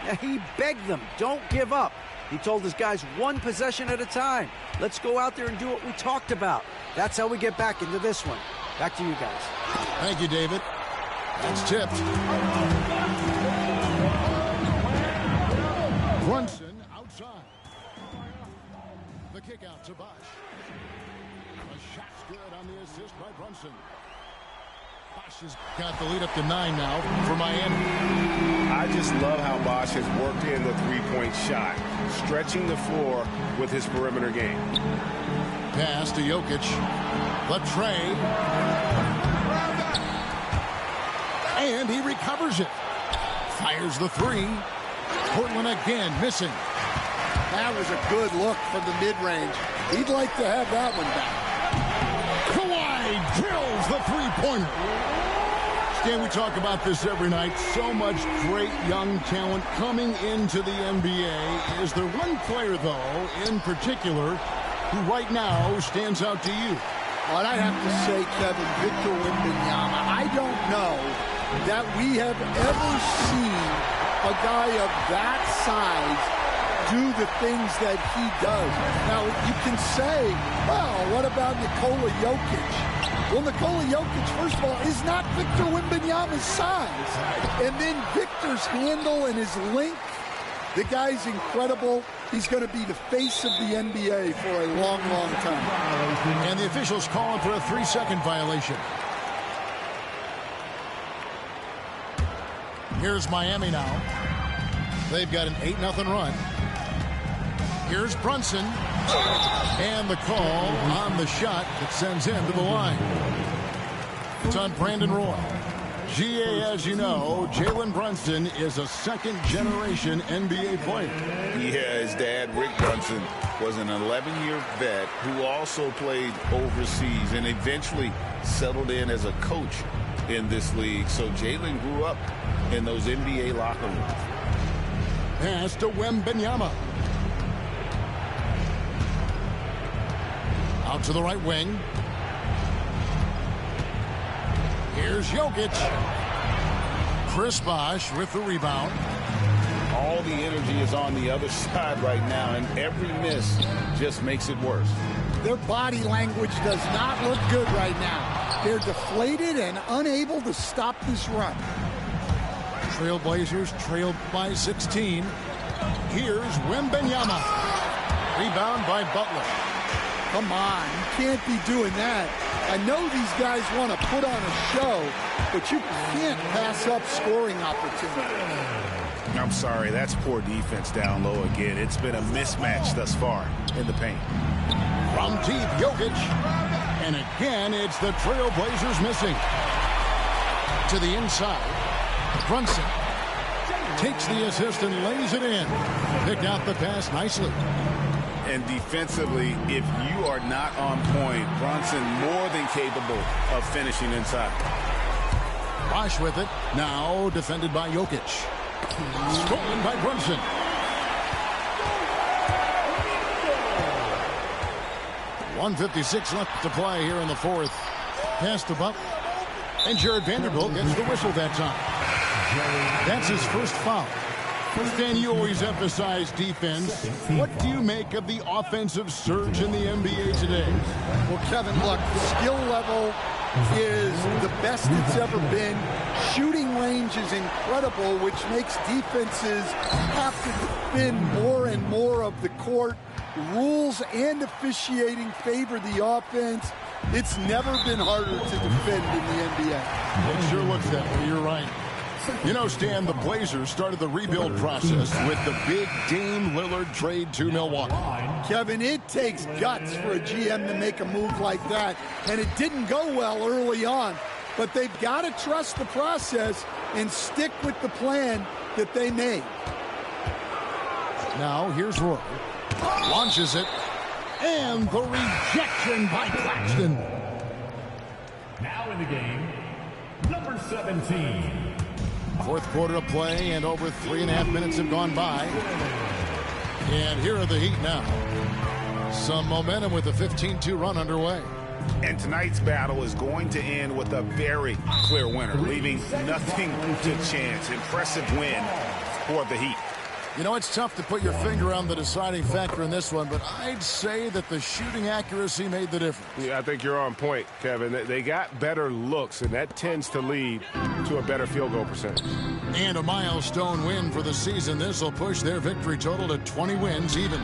Now, he begged them, don't give up. He told his guys 1 possession at a time. Let's go out there and do what we talked about. That's how we get back into this one. Back to you guys. Thank you, David. That's tipped. Brunson outside. The kick out to Bosh. A shot's good on the assist by Brunson. Bosh has got the lead up to 9 now for Miami. I just love how Bosh has worked in the three-point shot, stretching the floor with his perimeter game. Pass to Jokic. Latrey. And he recovers it. Fires the 3. Portland again missing. That was a good look from the mid-range. He'd like to have that one back. Kawhi drills the 3-pointer. Stan, we talk about this every night. So much great young talent coming into the NBA. Is there one player, though, in particular, who right now stands out to you? Well, I have to say, Kevin, Victor Wembanyama. I don't know that we have ever seen a guy of that size do the things that he does. Now, you can say, well, what about Nikola Jokic? Well, Nikola Jokic, first of all, is not Victor Wembanyama's size. And then Victor's handle and his length, the guy's incredible. He's going to be the face of the NBA for a long, long time. And the officials calling for a 3-second violation. Here's Miami now. They've got an 8-0 run. Here's Brunson. And the call on the shot that sends him to the line. It's on Brandon Roy. GA, as you know, Jalen Brunson is a second-generation NBA player. Yeah, his dad, Rick Brunson, was an 11-year vet who also played overseas and eventually settled in as a coach in this league. So Jalen grew up in those NBA locker rooms. Pass to Wembanyama. Out to the right wing. Here's Jokic. Chris Bosh with the rebound. All the energy is on the other side right now, and every miss just makes it worse. Their body language does not look good right now. They're deflated and unable to stop this run. Trailblazers trailed by 16. Here's Wembanyama. Rebound by Butler. Come on, you can't be doing that. I know these guys want to put on a show, but you can't pass up scoring opportunity. I'm sorry, that's poor defense down low again. It's been a mismatch thus far in the paint. From deep, Jokic. And again, it's the Trailblazers missing. To the inside, Brunson takes the assist and lays it in. Picked out the pass nicely. And defensively, if you are not on point, Brunson more than capable of finishing inside. Bosh with it. Now defended by Jokic. Stolen by Brunson. .156 left to play here in the 4th. Pass to Butler. And Jared Vanderbilt gets the whistle that time. That's his first foul. Stan, you always emphasize defense. What do you make of the offensive surge in the NBA today? Well, Kevin, look, the skill level is the best it's ever been. Shooting range is incredible, which makes defenses have to defend more and more of the court. Rules and officiating favor the offense. It's never been harder to defend in the NBA. It sure looks that way. You're right. You know, Stan, the Blazers started the rebuild process with the big Dame Lillard trade to Milwaukee. Kevin, it takes guts for a GM to make a move like that, and it didn't go well early on. But they've got to trust the process and stick with the plan that they made. Now, here's Roy. Launches it. And the rejection by Claxton. Now in the game, number 17. Fourth quarter of play, and over 3.5 minutes have gone by. And here are the Heat now. Some momentum with a 15-2 run underway. And tonight's battle is going to end with a very clear winner, leaving nothing to chance. Impressive win for the Heat. You know, it's tough to put your finger on the deciding factor in this one, but I'd say that the shooting accuracy made the difference. Yeah, I think you're on point, Kevin. They got better looks, and that tends to lead to a better field goal percentage. And a milestone win for the season. This will push their victory total to 20 wins even.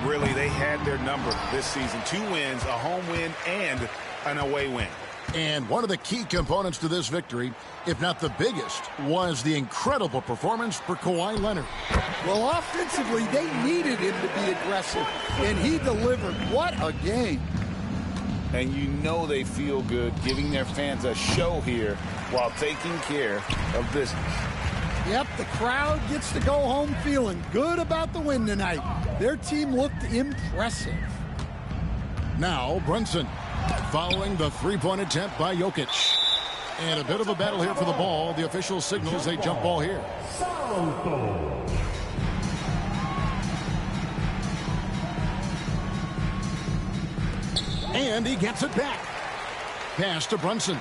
Really, they had their number this season. 2 wins, a home win, and an away win. And one of the key components to this victory, if not the biggest, was the incredible performance for Kawhi Leonard. Well, offensively, they needed him to be aggressive, and he delivered. What a game. And you know they feel good giving their fans a show here while taking care of business. Yep, the crowd gets to go home feeling good about the win tonight. Their team looked impressive. Now, Brunson following the three-point attempt by Jokic. And a bit of a battle here for the ball. The official signals a jump ball here. And he gets it back. Pass to Brunson.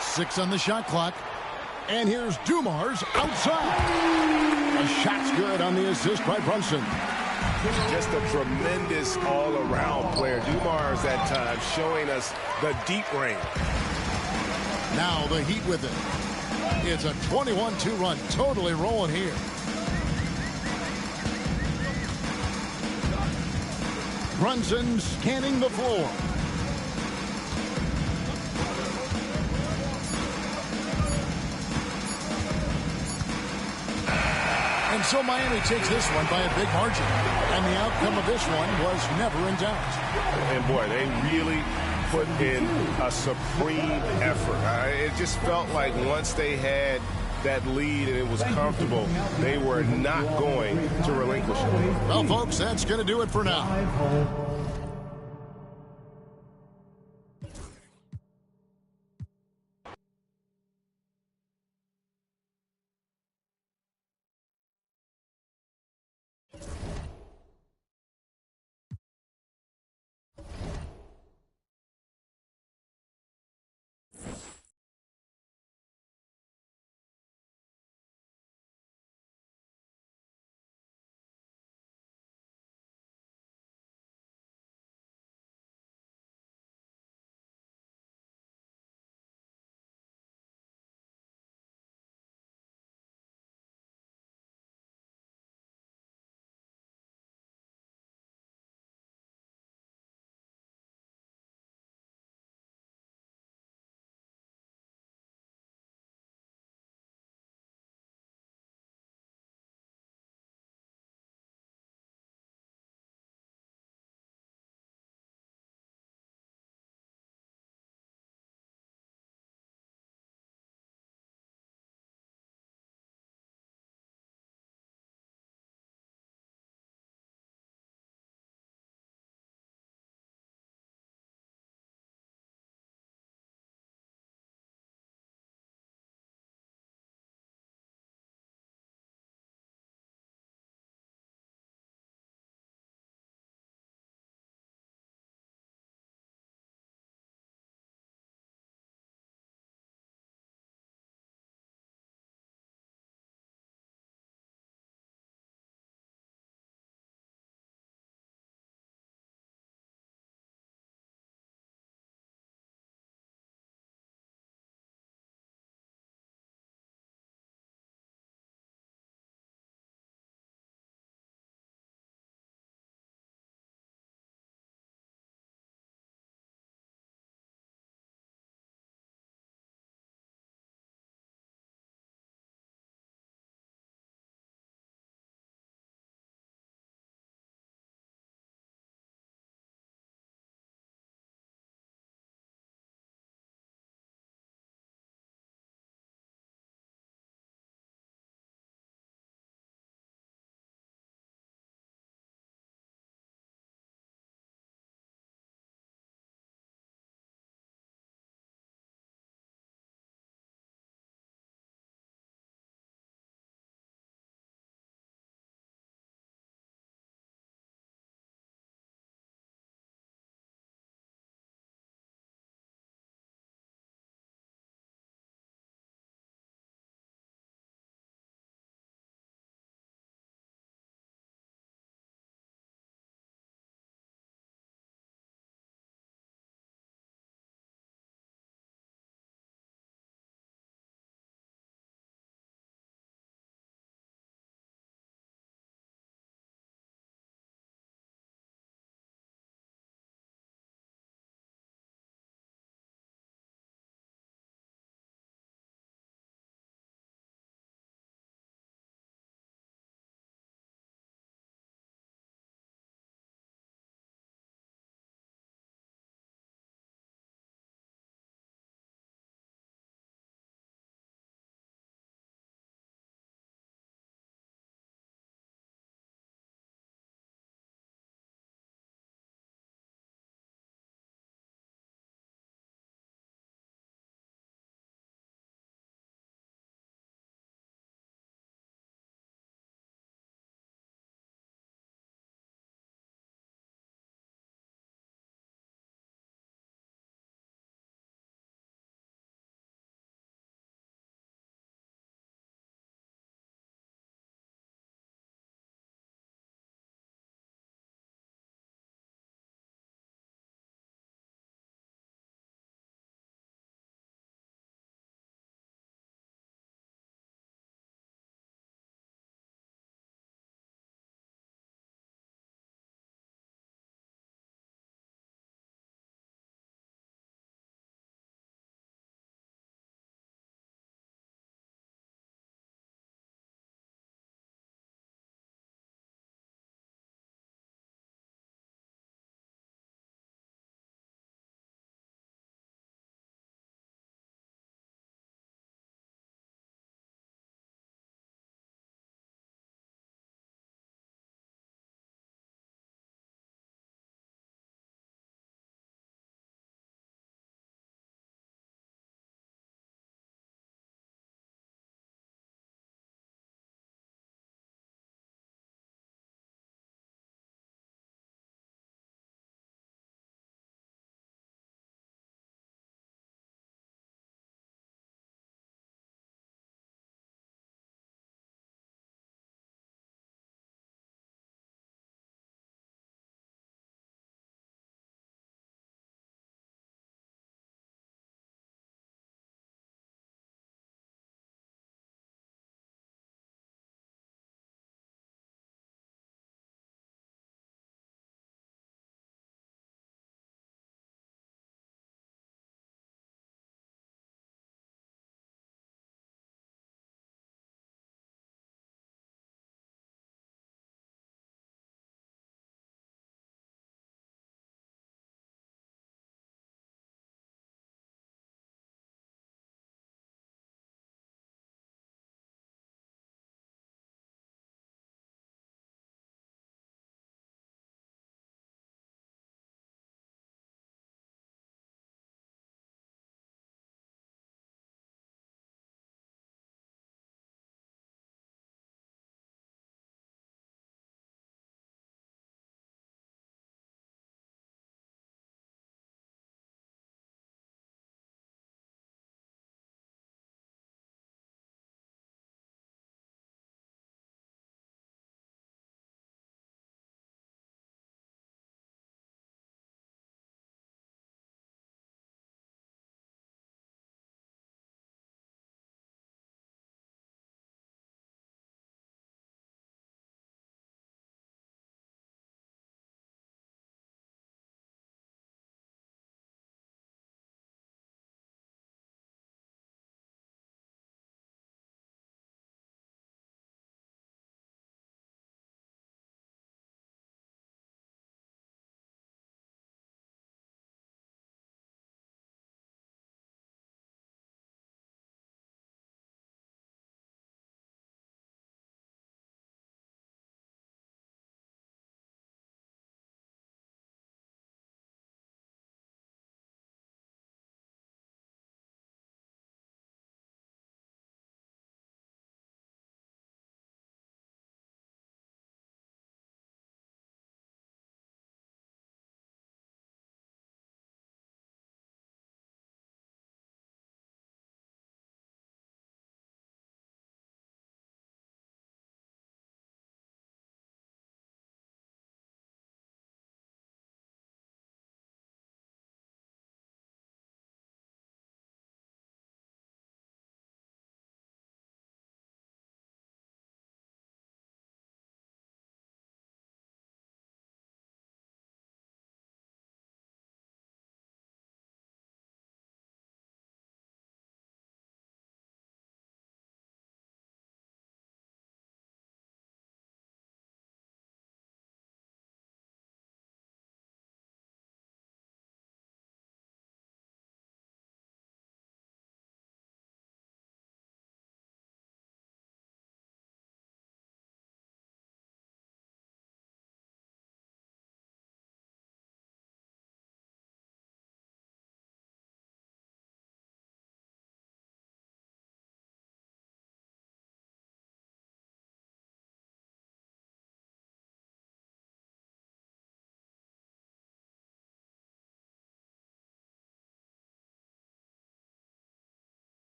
6 on the shot clock. And here's Dumars outside. The shot's good on the assist by Brunson. Just a tremendous all-around player. Dumars at times showing us the deep range. Now the Heat with it. It's a 21-2 run. Totally rolling here. Brunson scanning the floor. And so Miami takes this one by a big margin. And the outcome of this one was never in doubt. And boy, they really put in a supreme effort. It just felt like once they had that lead and it was comfortable, they were not going to relinquish it. Well, folks, that's going to do it for now.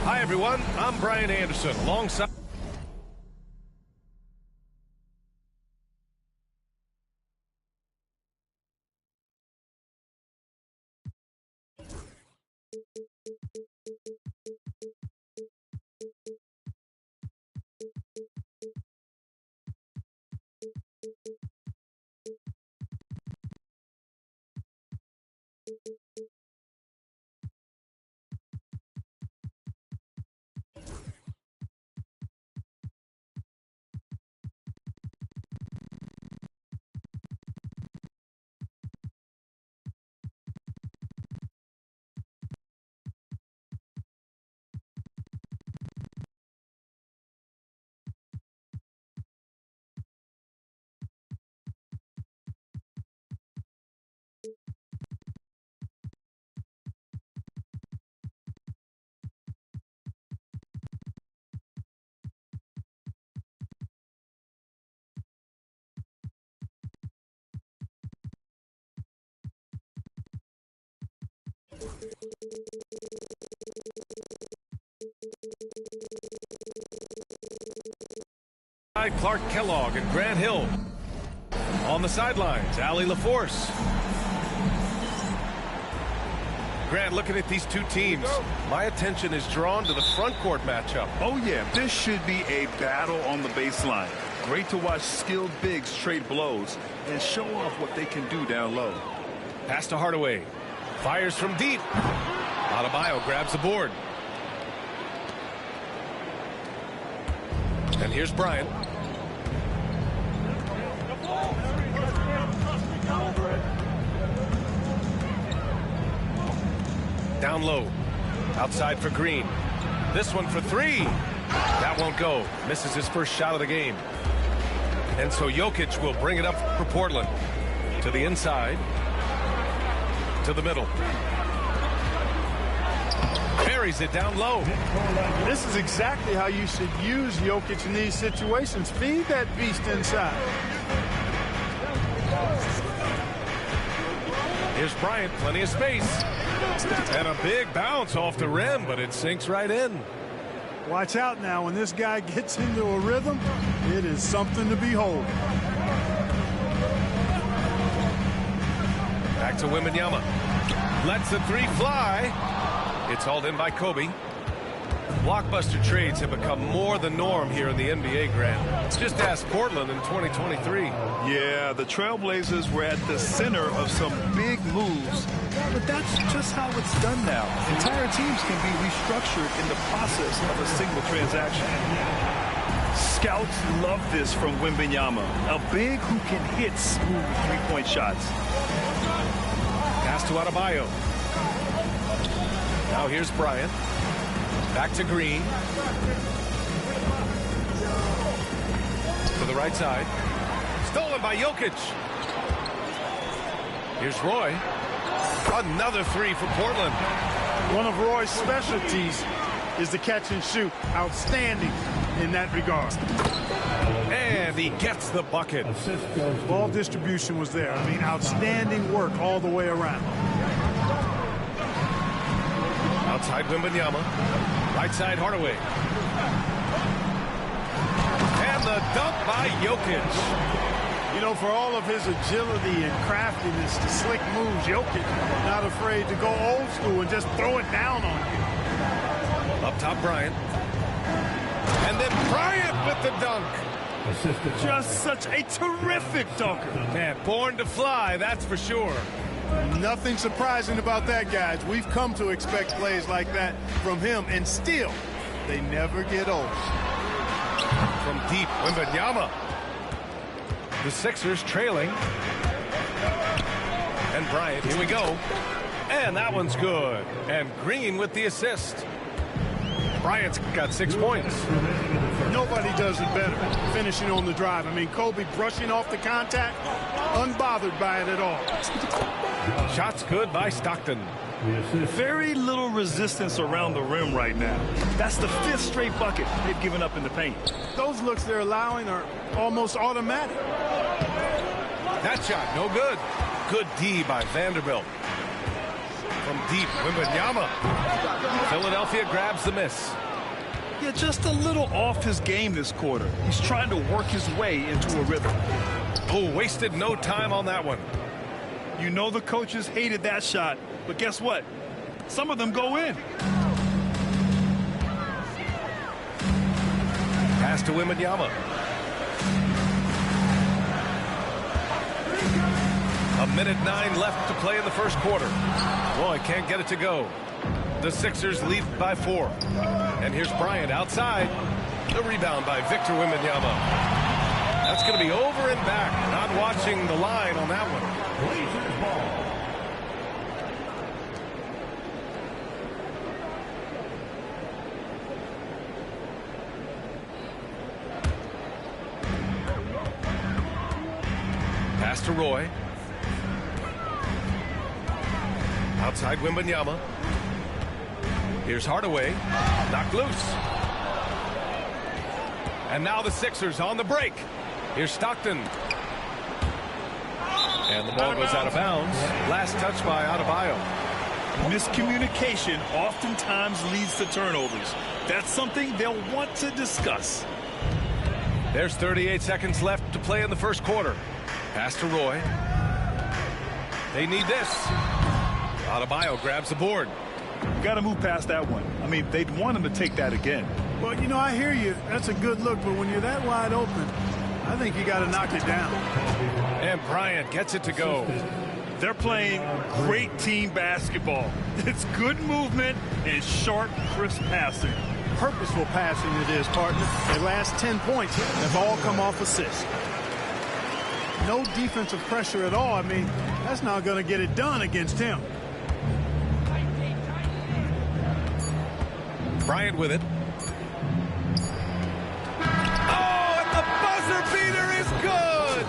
Hi, everyone. I'm Brian Anderson, alongside... Clark Kellogg and Grant Hill. On the sidelines, Allie LaForce. Grant, looking at these two teams, my attention is drawn to the front court matchup. Oh, yeah, this should be a battle on the baseline. Great to watch skilled bigs trade blows and show off what they can do down low. Pass to Hardaway. Fires from deep. Adebayo grabs the board. And here's Bryant. Down low. Outside for Green. This one for three. That won't go. Misses his first shot of the game. And so Jokic will bring it up for Portland. To the inside. To the middle. Carries it down low. This is exactly how you should use Jokic in these situations. Feed that beast inside. Here's Bryant, plenty of space. And a big bounce off the rim, but it sinks right in. Watch out now. When this guy gets into a rhythm, it is something to behold. Back to Wembanyama. Lets the three fly. It's hauled in by Kobe. Blockbuster trades have become more the norm here in the NBA, Grant. Just ask Portland in 2023. Yeah, the Trailblazers were at the center of some big moves, but that's just how it's done now. Entire teams can be restructured in the process of a single transaction. Scouts love this from Wembanyama, a big who can hit smooth three-point shots. Pass to Adebayo. Now here's Bryant. Back to Green. To the right side. Stolen by Jokic. Here's Roy. Another three for Portland. One of Roy's specialties is the catch and shoot. Outstanding in that regard. And he gets the bucket. Ball distribution was there. I mean, outstanding work all the way around. Outside Wembanyama. Right side Hardaway. And the dunk by Jokic. You know, for all of his agility and craftiness, the slick moves, Jokic not afraid to go old school and just throw it down on you. Up top, Bryant. And then Bryant with the dunk. Just such a terrific dunker. Man, born to fly, that's for sure. Nothing surprising about that, guys. We've come to expect plays like that from him, and still, they never get old. From deep, Wembanyama. The Sixers trailing. And Bryant, here we go. And that one's good. And Green with the assist. Bryant's got 6 points. Nobody does it better, finishing on the drive. I mean, Kobe brushing off the contact, unbothered by it at all. Shots good by Stockton. Very little resistance around the rim right now. That's the 5th straight bucket they've given up in the paint. Those looks they're allowing are almost automatic. That shot, no good. Good D by Vanderbilt. From deep, Wembanyama. Philadelphia grabs the miss. Yeah, just a little off his game this quarter. He's trying to work his way into a rhythm. Oh, wasted no time on that one. You know the coaches hated that shot, but guess what? Some of them go in. Pass to Wembanyama. A minute 9 left to play in the first quarter. Roy can't get it to go. The Sixers lead by 4. And here's Bryant outside. The rebound by Victor Wembanyama. That's going to be over and back. Not watching the line on that one. Pass to Roy. Outside Wembanyama. Here's Hardaway. Knocked loose. And now the Sixers on the break. Here's Stockton. And the ball goes out of bounds. Last touch by Adebayo. Miscommunication oftentimes leads to turnovers. That's something they'll want to discuss. There's 38 seconds left to play in the first quarter. Pass to Roy. They need this. Adebayo grabs the board. Got to move past that one. I mean, they'd want him to take that again. Well, you know, I hear you. That's a good look, but when you're that wide open, I think you got to knock it down. And Bryant gets it to go. They're playing great team basketball. It's good movement and sharp, crisp passing. Purposeful passing it is, partner. Their last 10 points have all come off assists. No defensive pressure at all. I mean, that's not going to get it done against him. Bryant with it. Oh, and the buzzer beater is good.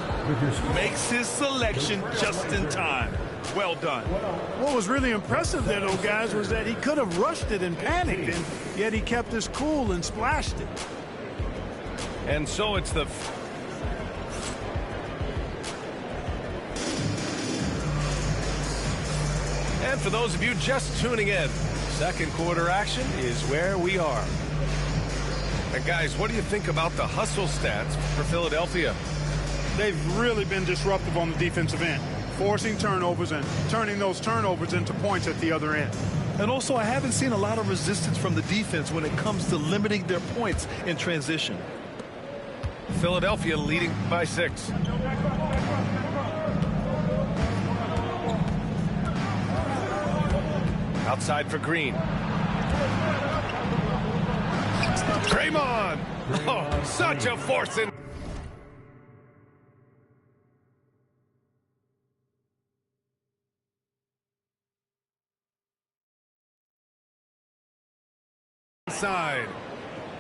Makes his selection just in time. Well done. What was really impressive there, though, guys, was that he could have rushed it and panicked, and yet he kept his cool and splashed it. And so it's the... And for those of you just tuning in, second quarter action is where we are. And guys, what do you think about the hustle stats for Philadelphia? They've really been disruptive on the defensive end, forcing turnovers and turning those turnovers into points at the other end. And also, I haven't seen a lot of resistance from the defense when it comes to limiting their points in transition. Philadelphia leading by 6. Outside for Green. Draymond! Oh, such a force in. Side.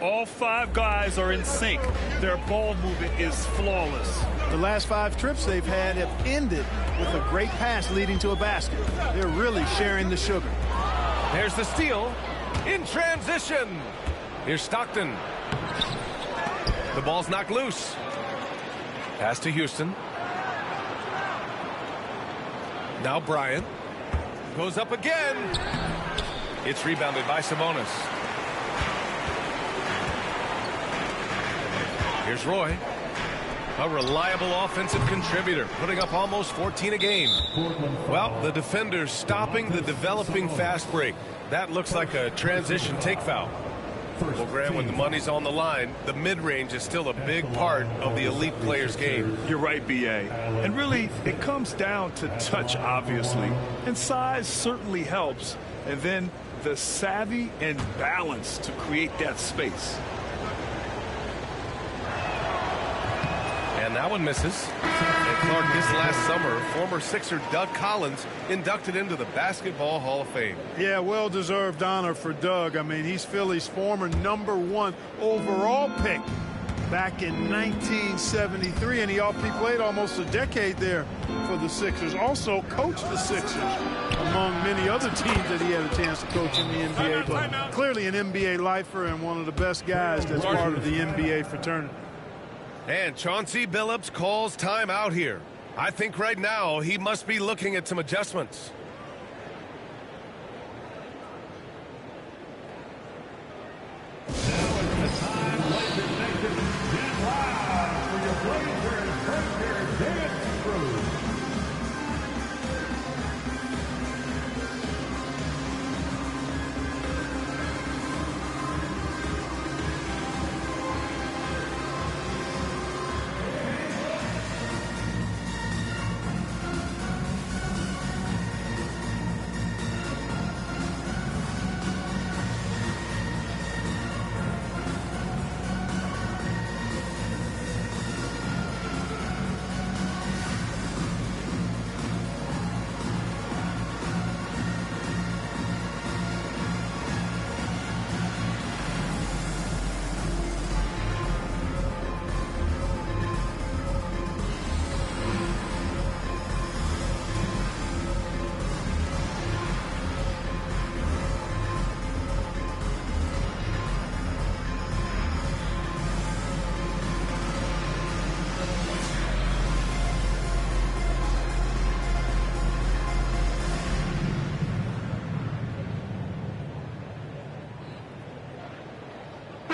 All 5 guys are in sync. Their ball movement is flawless. The last 5 trips they've had have ended with a great pass leading to a basket. They're really sharing the sugar. There's the steal in transition. Here's Stockton. The ball's knocked loose. Pass to Houston. Now Bryant. Goes up again. It's rebounded by Sabonis. Here's Roy. A reliable offensive contributor, putting up almost 14 a game. Well, the defender's stopping the developing fast break. That looks like a transition take foul. Well, Grant, when the money's on the line, the mid-range is still a big part of the elite player's game. You're right, B.A. And really, it comes down to touch, obviously. And size certainly helps. And then the savvy and balance to create that space. And that one misses. And Clark, this last summer, former Sixer Doug Collins inducted into the Basketball Hall of Fame. Yeah, well-deserved honor for Doug. I mean, he's Philly's former #1 overall pick back in 1973, and he played almost a decade there for the Sixers. Also coached the Sixers, among many other teams that he had a chance to coach in the NBA. But clearly an NBA lifer and one of the best guys that's part of the NBA fraternity. And Chauncey Billups calls time out here. I think right now he must be looking at some adjustments.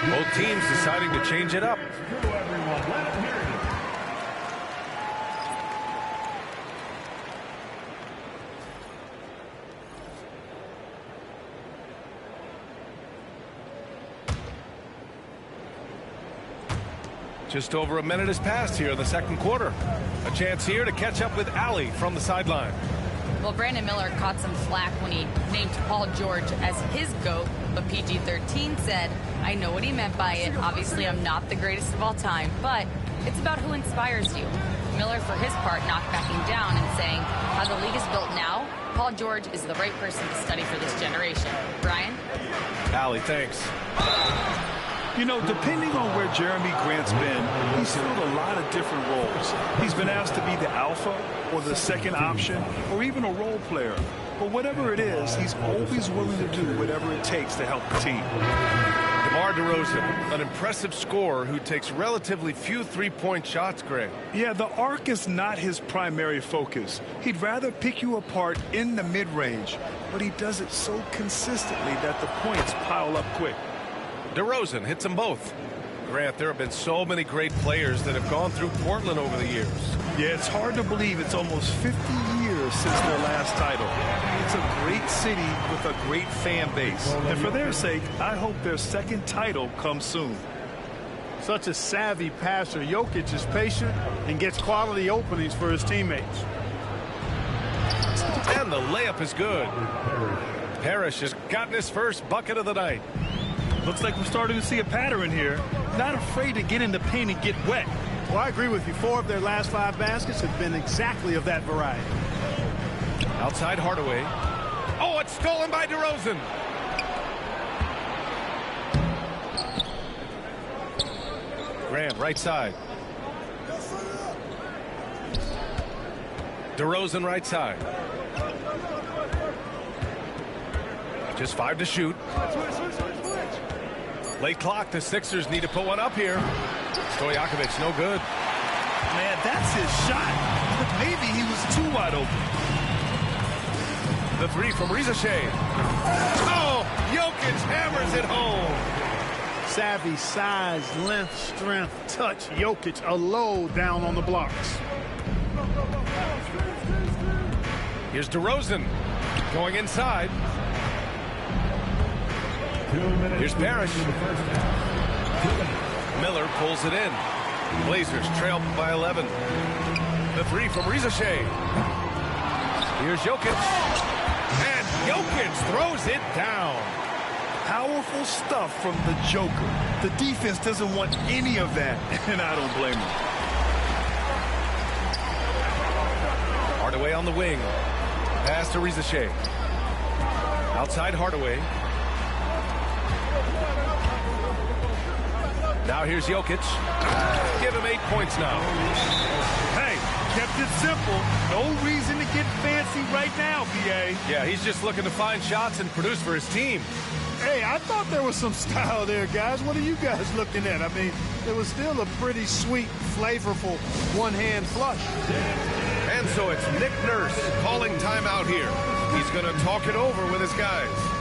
Both teams deciding to change it up. Just over a minute has passed here in the second quarter. A chance here to catch up with Allie from the sideline. Well, Brandon Miller caught some flack when he named Paul George as his GOAT, but PG-13 said, I know what he meant by it. Obviously, I'm not the greatest of all time, but it's about who inspires you. Miller, for his part, not backing down and saying, how the league is built now, Paul George is the right person to study for this generation. Brian? Allie, thanks. You know, depending on where Jeremy Grant's been, he's filled a lot of different roles. He's been asked to be the alpha or the second option or even a role player. But whatever it is, he's always willing to do whatever it takes to help the team. DeMar DeRozan, an impressive scorer who takes relatively few three-point shots, Greg. Yeah, the arc is not his primary focus. He'd rather pick you apart in the mid-range, but he does it so consistently that the points pile up quick. DeRozan hits them both. Grant, there have been so many great players that have gone through Portland over the years. Yeah, it's hard to believe it's almost 50 years better since their last title. It's a great city with a great fan base. And for their sake, I hope their second title comes soon. Such a savvy passer. Jokic is patient and gets quality openings for his teammates. And the layup is good. Parrish has gotten his first bucket of the night. Looks like we're starting to see a pattern here. Not afraid to get in the paint and get wet. Well, I agree with you. 4 of their last 5 baskets have been exactly of that variety. Outside Hardaway. Oh, it's stolen by DeRozan. Grant, right side. DeRozan, right side. Just 5 to shoot. Late clock. The Sixers need to put one up here. Stojakovic, no good. Man, that's his shot. But maybe he was too wide open. The 3 from Reza Shea. Oh, Jokic hammers it home. Savvy, size, length, strength, touch. Jokic, a low down on the blocks. Here's DeRozan going inside. Here's Parrish. Miller pulls it in. Blazers trail by 11. The 3 from Reza Shea. Here's Jokic. And Jokic throws it down. Powerful stuff from the Joker. The defense doesn't want any of that, and I don't blame them. Hardaway on the wing. Pass to Reza Shea. Outside Hardaway. Now here's Jokic. Give him 8 points now. Hey, kept it simple. No reason to get fancy right now, BA. Yeah, he's just looking to find shots and produce for his team. Hey, I thought there was some style there, guys. What are you guys looking at? I mean, it was still a pretty sweet, flavorful one-hand flush. And so it's Nick Nurse calling timeout here. He's going to talk it over with his guys.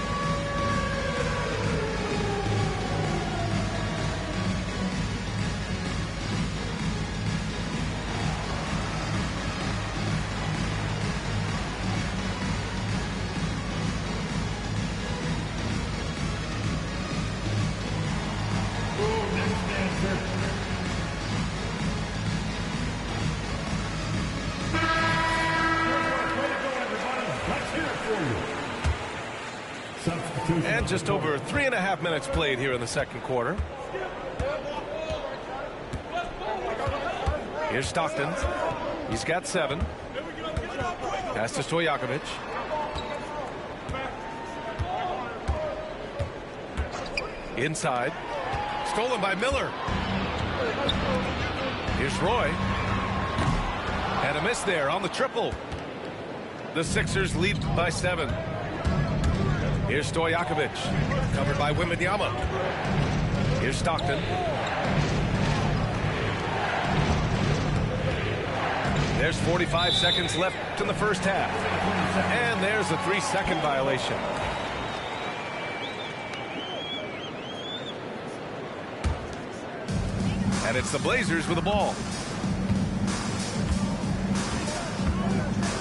And just over 3.5 minutes played here in the second quarter. Here's Stockton. He's got 7. Pass to Stojakovic. Inside. Stolen by Miller. Here's Roy. And a miss there on the triple. The Sixers lead by 7. Here's Stojakovic, covered by Wembanyama. Here's Stockton. There's 45 seconds left in the first half. And there's a 3-second violation. And it's the Blazers with the ball.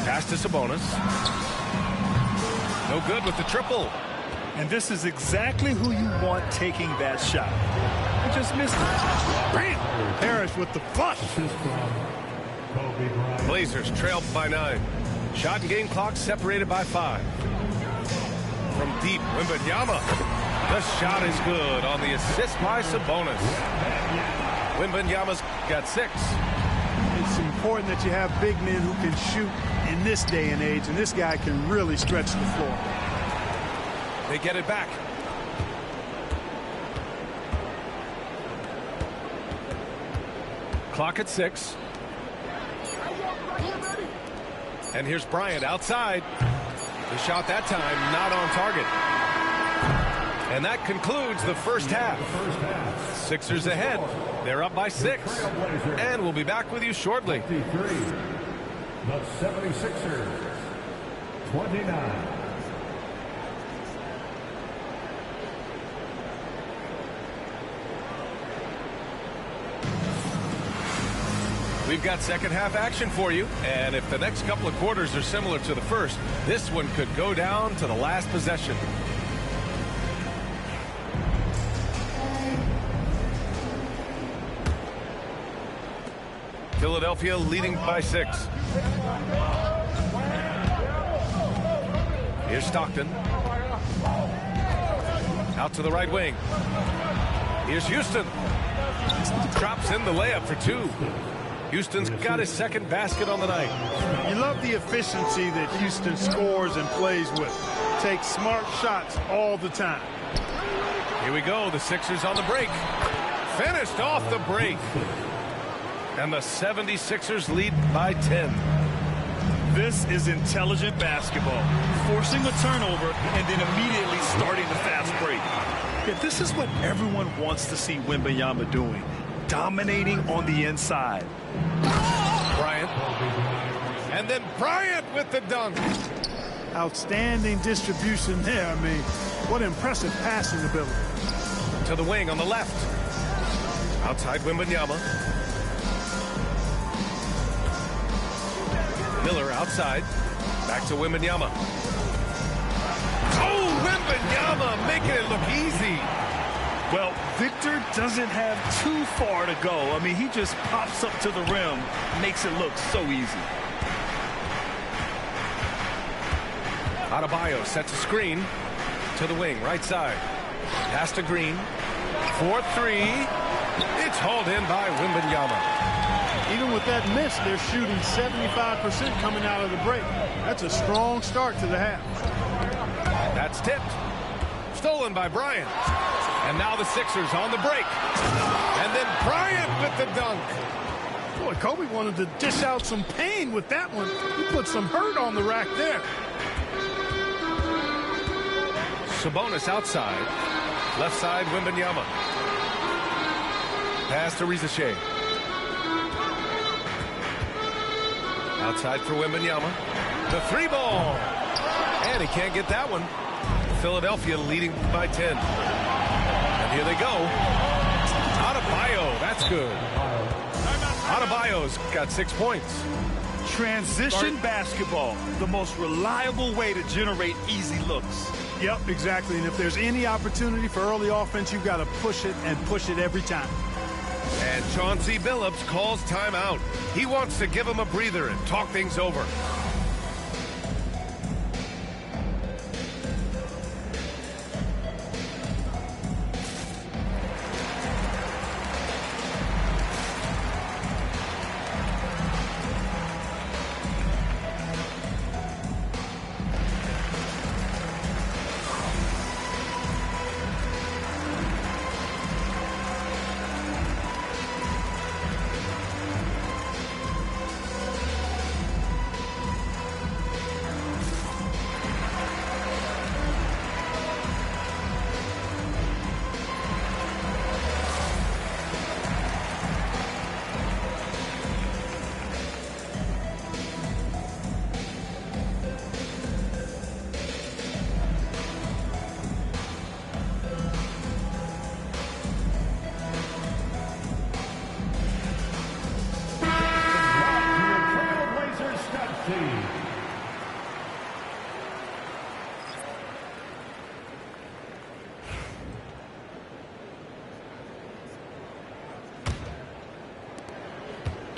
Pass to Sabonis. No good with the triple. And this is exactly who you want taking that shot. He just missed it. Bam! Parrish with the flush. Blazers trail by 9. Shot and game clock separated by 5. From deep, Wembanyama. The shot is good on the assist by Sabonis. Wembanyama's got 6. It's important that you have big men who can shoot in this day and age, and this guy can really stretch the floor. They get it back. Clock at 6. And here's Bryant outside. The shot that time not on target. And that concludes the first half. Sixers ahead. They're up by 6. And we'll be back with you shortly. The 76ers, 29. We've got second half action for you, and if the next couple of quarters are similar to the first, this one could go down to the last possession. Philadelphia leading by 6. Here's Stockton. Out to the right wing. Here's Houston. Drops in the layup for 2. Houston's got his second basket on the night. You love the efficiency that Houston scores and plays with. Takes smart shots all the time. Here we go. The Sixers on the break. Finished off the break. And the 76ers lead by 10. This is intelligent basketball. Forcing a turnover and then immediately starting the fast break. Yeah, this is what everyone wants to see Wembanyama doing. Dominating on the inside. Bryant. And then Bryant with the dunk. Outstanding distribution there. I mean, what impressive passing ability. To the wing on the left. Outside Wembanyama. Miller outside. Back to Wembanyama. Oh, Wembanyama making it look easy. Well, Victor doesn't have too far to go. I mean, he just pops up to the rim, makes it look so easy. Adebayo sets a screen to the wing, right side. Pass to Green. 4-3. It's hauled in by Wembanyama. Even with that miss, they're shooting 75% coming out of the break. That's a strong start to the half. That's tipped. Stolen by Bryant. And now the Sixers on the break. And then Bryant with the dunk. Boy, Kobe wanted to dish out some pain with that one. He put some hurt on the rack there. Sabonis outside. Left side, Wembanyama. Pass to Rizachet. Outside for Wembanyama. The 3-ball. And he can't get that one. Philadelphia leading by 10. And here they go. Adebayo. That's good. Adebayo's got 6 points. Transition basketball. The most reliable way to generate easy looks. Yep, exactly. And if there's any opportunity for early offense, you've got to push it and push it every time. And Chauncey Billups calls timeout. He wants to give him a breather and talk things over.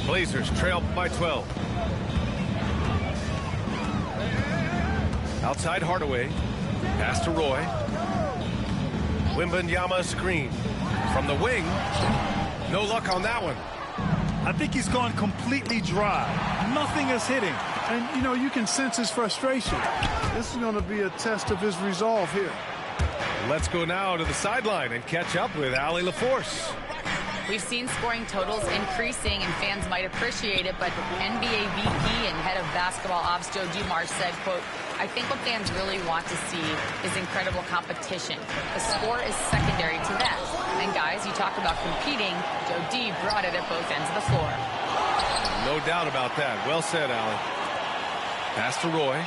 Blazers trail by 12. Outside Hardaway. Pass to Roy. Wembanyama screen. From the wing. No luck on that one. I think he's gone completely dry. Nothing is hitting. And, you know, you can sense his frustration. This is going to be a test of his resolve here. Let's go now to the sideline and catch up with Allie LaForce. We've seen scoring totals increasing, and fans might appreciate it, but NBA VP and head of basketball ops Joe Dumars said, quote, I think what fans really want to see is incredible competition. The score is secondary to that. And guys, you talk about competing, Joe D brought it at both ends of the floor. No doubt about that. Well said, Allie. Pass to Roy.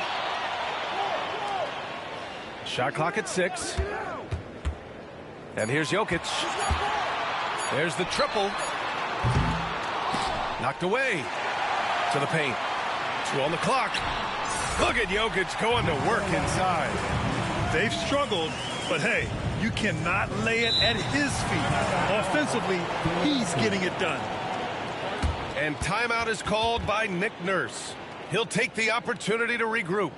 Shot clock at 6. And here's Jokic. There's the triple. Knocked away to the paint. 2 on the clock. Look at Jokic going to work inside. They've struggled, but hey, you cannot lay it at his feet. Offensively, he's getting it done. And timeout is called by Nick Nurse. He'll take the opportunity to regroup.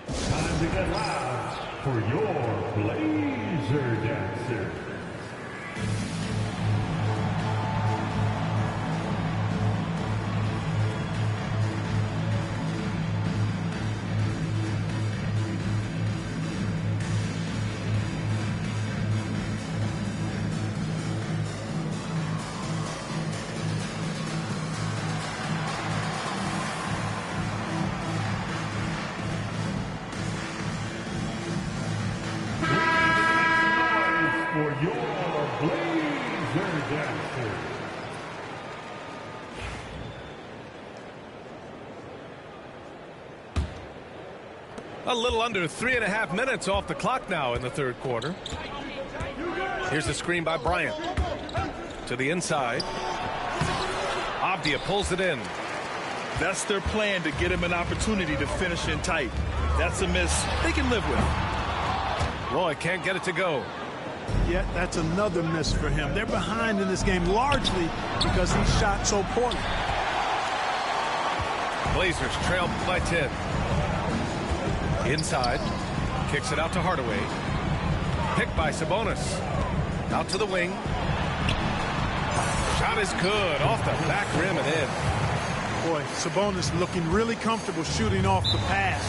Time to get loud for your Blazer Dancer. For your Blazer Dancer. A little under 3.5 minutes off the clock now in the third quarter. Here's the screen by Bryant. To the inside. Avdia pulls it in. That's their plan, to get him an opportunity to finish in tight. That's a miss they can live with. Roy can't get it to go. Yeah, that's another miss for him. They're behind in this game largely because he shot so poorly. Blazers trail by 10. Inside. Kicks it out to Hardaway. Picked by Sabonis. Out to the wing. Shot is good. Off the back rim and in. Boy, Sabonis looking really comfortable shooting off the pass.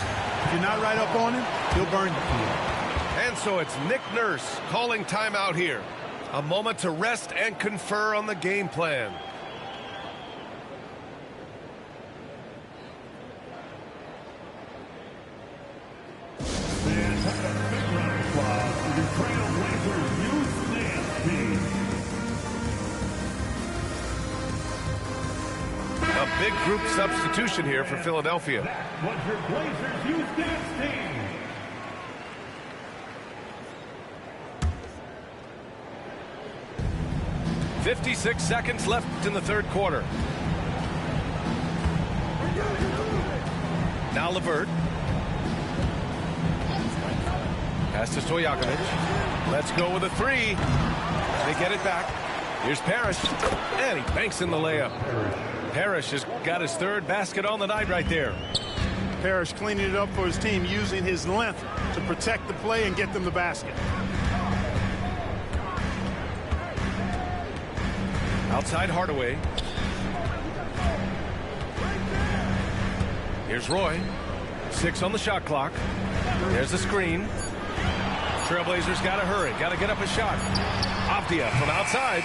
If you're not right up on him, he'll burn you. And so it's Nick Nurse calling timeout here. A moment to rest and confer on the game plan. A big group substitution here for Philadelphia. What's your Blazers Youth Dance Team? .56 seconds left in the third quarter. Now LeVert. Pass to Stojakovic. Let's go with a three. They get it back. Here's Parrish. And he banks in the layup. Parrish has got his third basket on the night right there. Parrish cleaning it up for his team, using his length to protect the play and get them the basket. Outside Hardaway. Here's Roy. 6 on the shot clock. There's the screen. Trailblazers got to hurry. Got to get up a shot. Avdia from outside.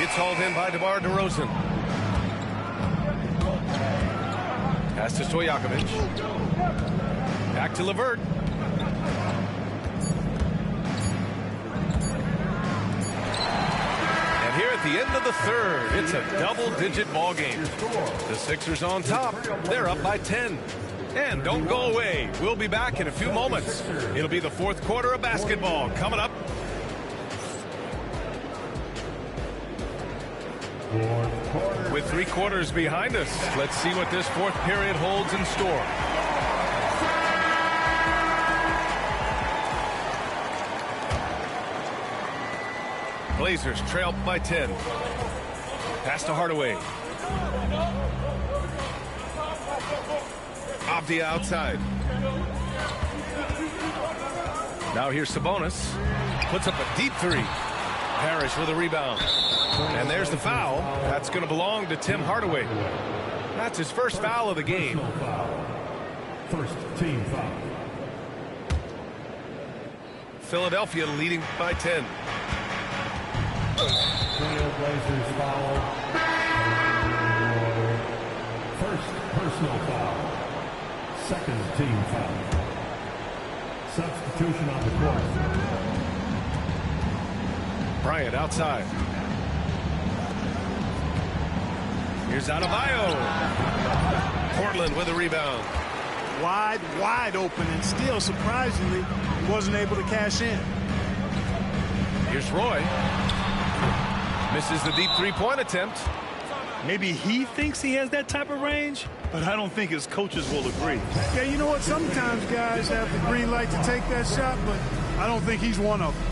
It's hauled in by DeMar DeRozan. Pass to Stojakovic. Back to LeVert. Here at the end of the third, it's a double-digit ball game. The Sixers on top. They're up by 10. And don't go away. We'll be back in a few moments. It'll be the fourth quarter of basketball coming up. With 3 quarters behind us, let's see what this fourth period holds in store. Blazers trail by 10. Pass to Hardaway. Avdia outside. Now here's Sabonis. Puts up a deep three. Parrish with a rebound. And there's the foul. That's going to belong to Tim Hardaway. That's his first foul of the game. First team foul. Philadelphia leading by 10. Trailblazers foul. First personal foul. Second team foul. Substitution on the court. Bryant outside. Here's Adebayo. Portland with a rebound. Wide open, and still, surprisingly, he wasn't able to cash in. Here's Roy. Misses the deep three-point attempt. Maybe he thinks he has that type of range, but I don't think his coaches will agree. Yeah, you know what? Sometimes guys have the green light to take that shot, but I don't think he's one of them.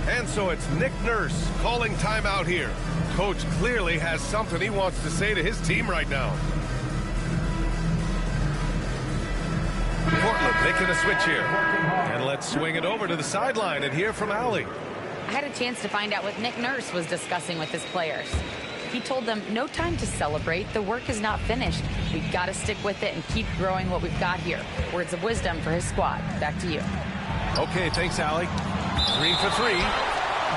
And so it's Nick Nurse calling timeout here. Coach clearly has something he wants to say to his team right now. Portland making a switch here. And let's swing it over to the sideline and hear from Allie. I had a chance to find out what Nick Nurse was discussing with his players. He told them no time to celebrate. The work is not finished. We've got to stick with it and keep growing what we've got here. Words of wisdom for his squad. Back to you. Okay, thanks, Allie. 3 for 3.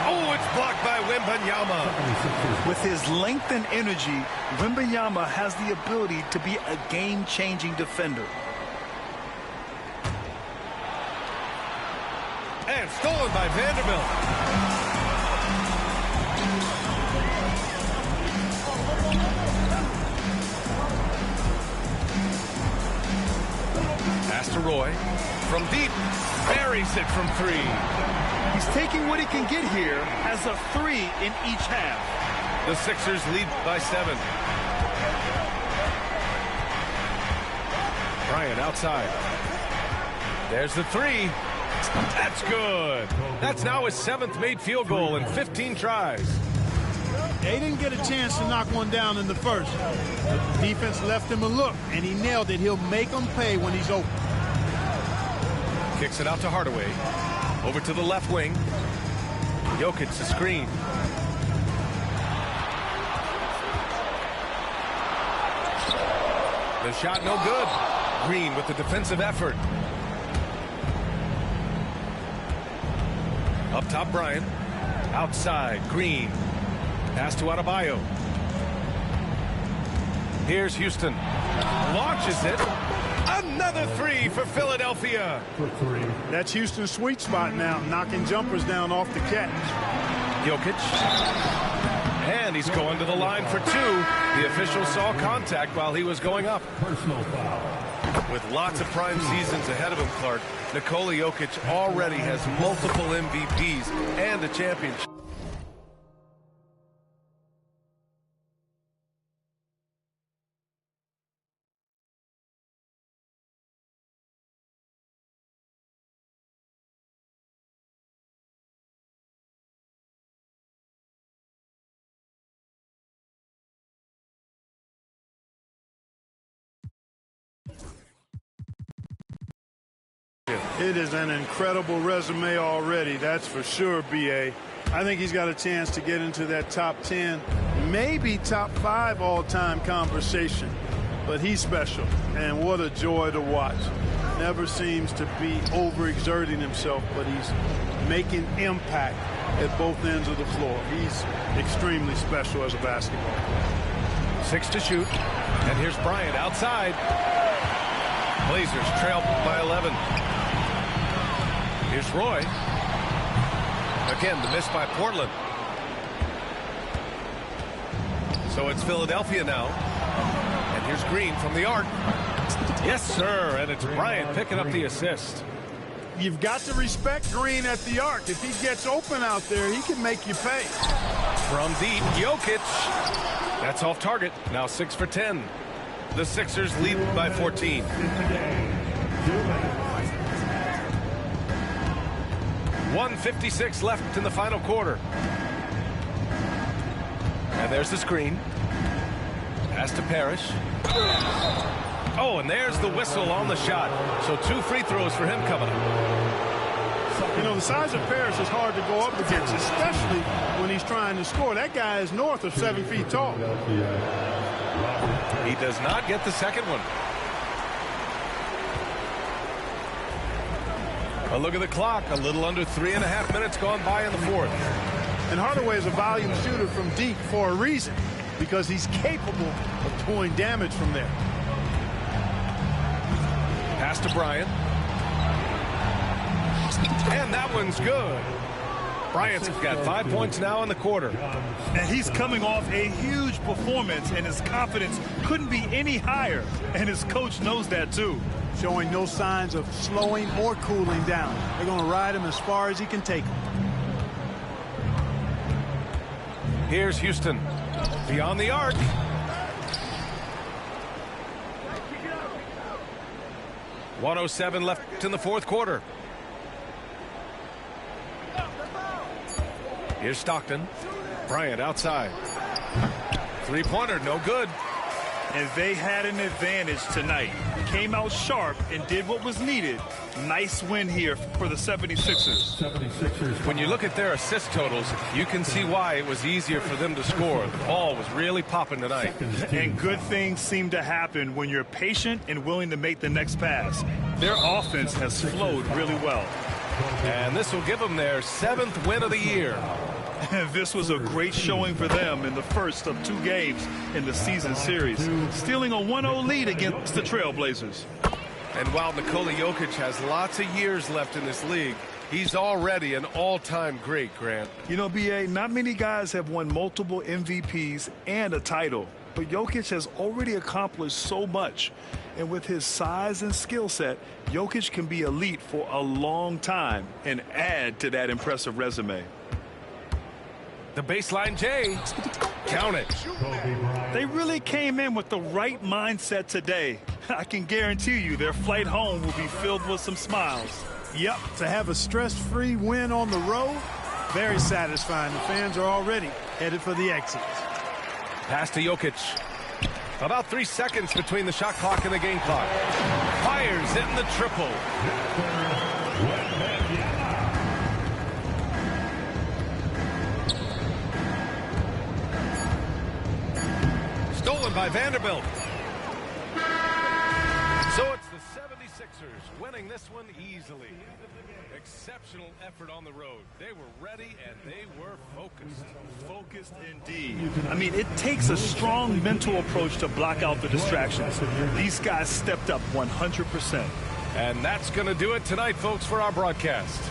Oh, it's blocked by Wembanyama. With his length and energy, Wembanyama has the ability to be a game-changing defender. And stolen by Vanderbilt. Pass to Roy. From deep, buries it from 3. He's taking what he can get here as a 3 in each half. The Sixers lead by 7. Bryant outside. There's the 3. That's good. That's now his 7th made field goal in 15 tries. They didn't get a chance to knock one down in the first. The defense left him a look, and he nailed it. He'll make them pay when he's open. Kicks it out to Hardaway. Over to the left wing. Jokic the screen. The shot no good. Green with the defensive effort. Up top, Bryant. Outside, Green. Pass to Adebayo. Here's Houston. Launches it. Another 3 for Philadelphia. That's Houston's sweet spot now, knocking jumpers down off the catch. Jokic. And he's going to the line for 2. The official saw contact while he was going up. Personal foul. With lots of prime seasons ahead of him, Clark, Nikola Jokic already has multiple MVPs and a championship. It is an incredible resume already, that's for sure, B.A. I think he's got a chance to get into that top 10, maybe top 5 all-time conversation. But he's special, and what a joy to watch. Never seems to be overexerting himself, but he's making impact at both ends of the floor. He's extremely special as a basketball player. 6 to shoot, and here's Bryant outside. Blazers trail by 11. Here's Roy. Again, the miss by Portland. So it's Philadelphia now. And here's Green from the arc. Yes, sir. And it's Bryant picking up the assist. You've got to respect Green at the arc. If he gets open out there, he can make you pay. From deep, Jokic. That's off target. Now 6 for 10. The Sixers lead by 14. 1:56 left in the final quarter. And there's the screen. Pass to Parrish. Oh, and there's the whistle on the shot. So 2 free throws for him coming up. You know, the size of Parrish is hard to go up against, especially when he's trying to score. That guy is north of 7 feet tall. He does not get the second one. A look at the clock. A little under 3.5 minutes gone by in the fourth. And Hardaway is a volume shooter from deep for a reason, because he's capable of doing damage from there. Pass to Bryant. And that one's good. Bryant's got 5 points now in the quarter. And he's coming off a huge performance, and his confidence couldn't be any higher. And his coach knows that, too. Showing no signs of slowing or cooling down. They're going to ride him as far as he can take him. Here's Houston. Beyond the arc. .107 left in the fourth quarter. Here's Stockton. Bryant outside. Three-pointer, no good. And they had an advantage tonight. Came out sharp and did what was needed. Nice win here for the 76ers. When you look at their assist totals, you can see why it was easier for them to score. The ball was really popping tonight. And good things seem to happen when you're patient and willing to make the next pass. Their offense has flowed really well. And this will give them their 7th win of the year. This was a great showing for them in the first of 2 games in the season series, stealing a 1-0 lead against the Trailblazers. And while Nikola Jokic has lots of years left in this league, he's already an all-time great, Grant. You know, B.A., not many guys have won multiple MVPs and a title, but Jokic has already accomplished so much. And with his size and skill set, Jokic can be elite for a long time and add to that impressive resume. The baseline J. Count it. They really came in with the right mindset today. I can guarantee you their flight home will be filled with some smiles. Yep, to have a stress-free win on the road, very satisfying. The fans are already headed for the exits. Pass to Jokic. About 3 seconds between the shot clock and the game clock. Fires in the triple. Stolen by Vanderbilt. So it's the 76ers winning this one easily. Exceptional effort on the road. They were ready and they were focused. Focused indeed. I mean, it takes a strong mental approach to block out the distractions. These guys stepped up 100%. And that's going to do it tonight, folks, for our broadcast.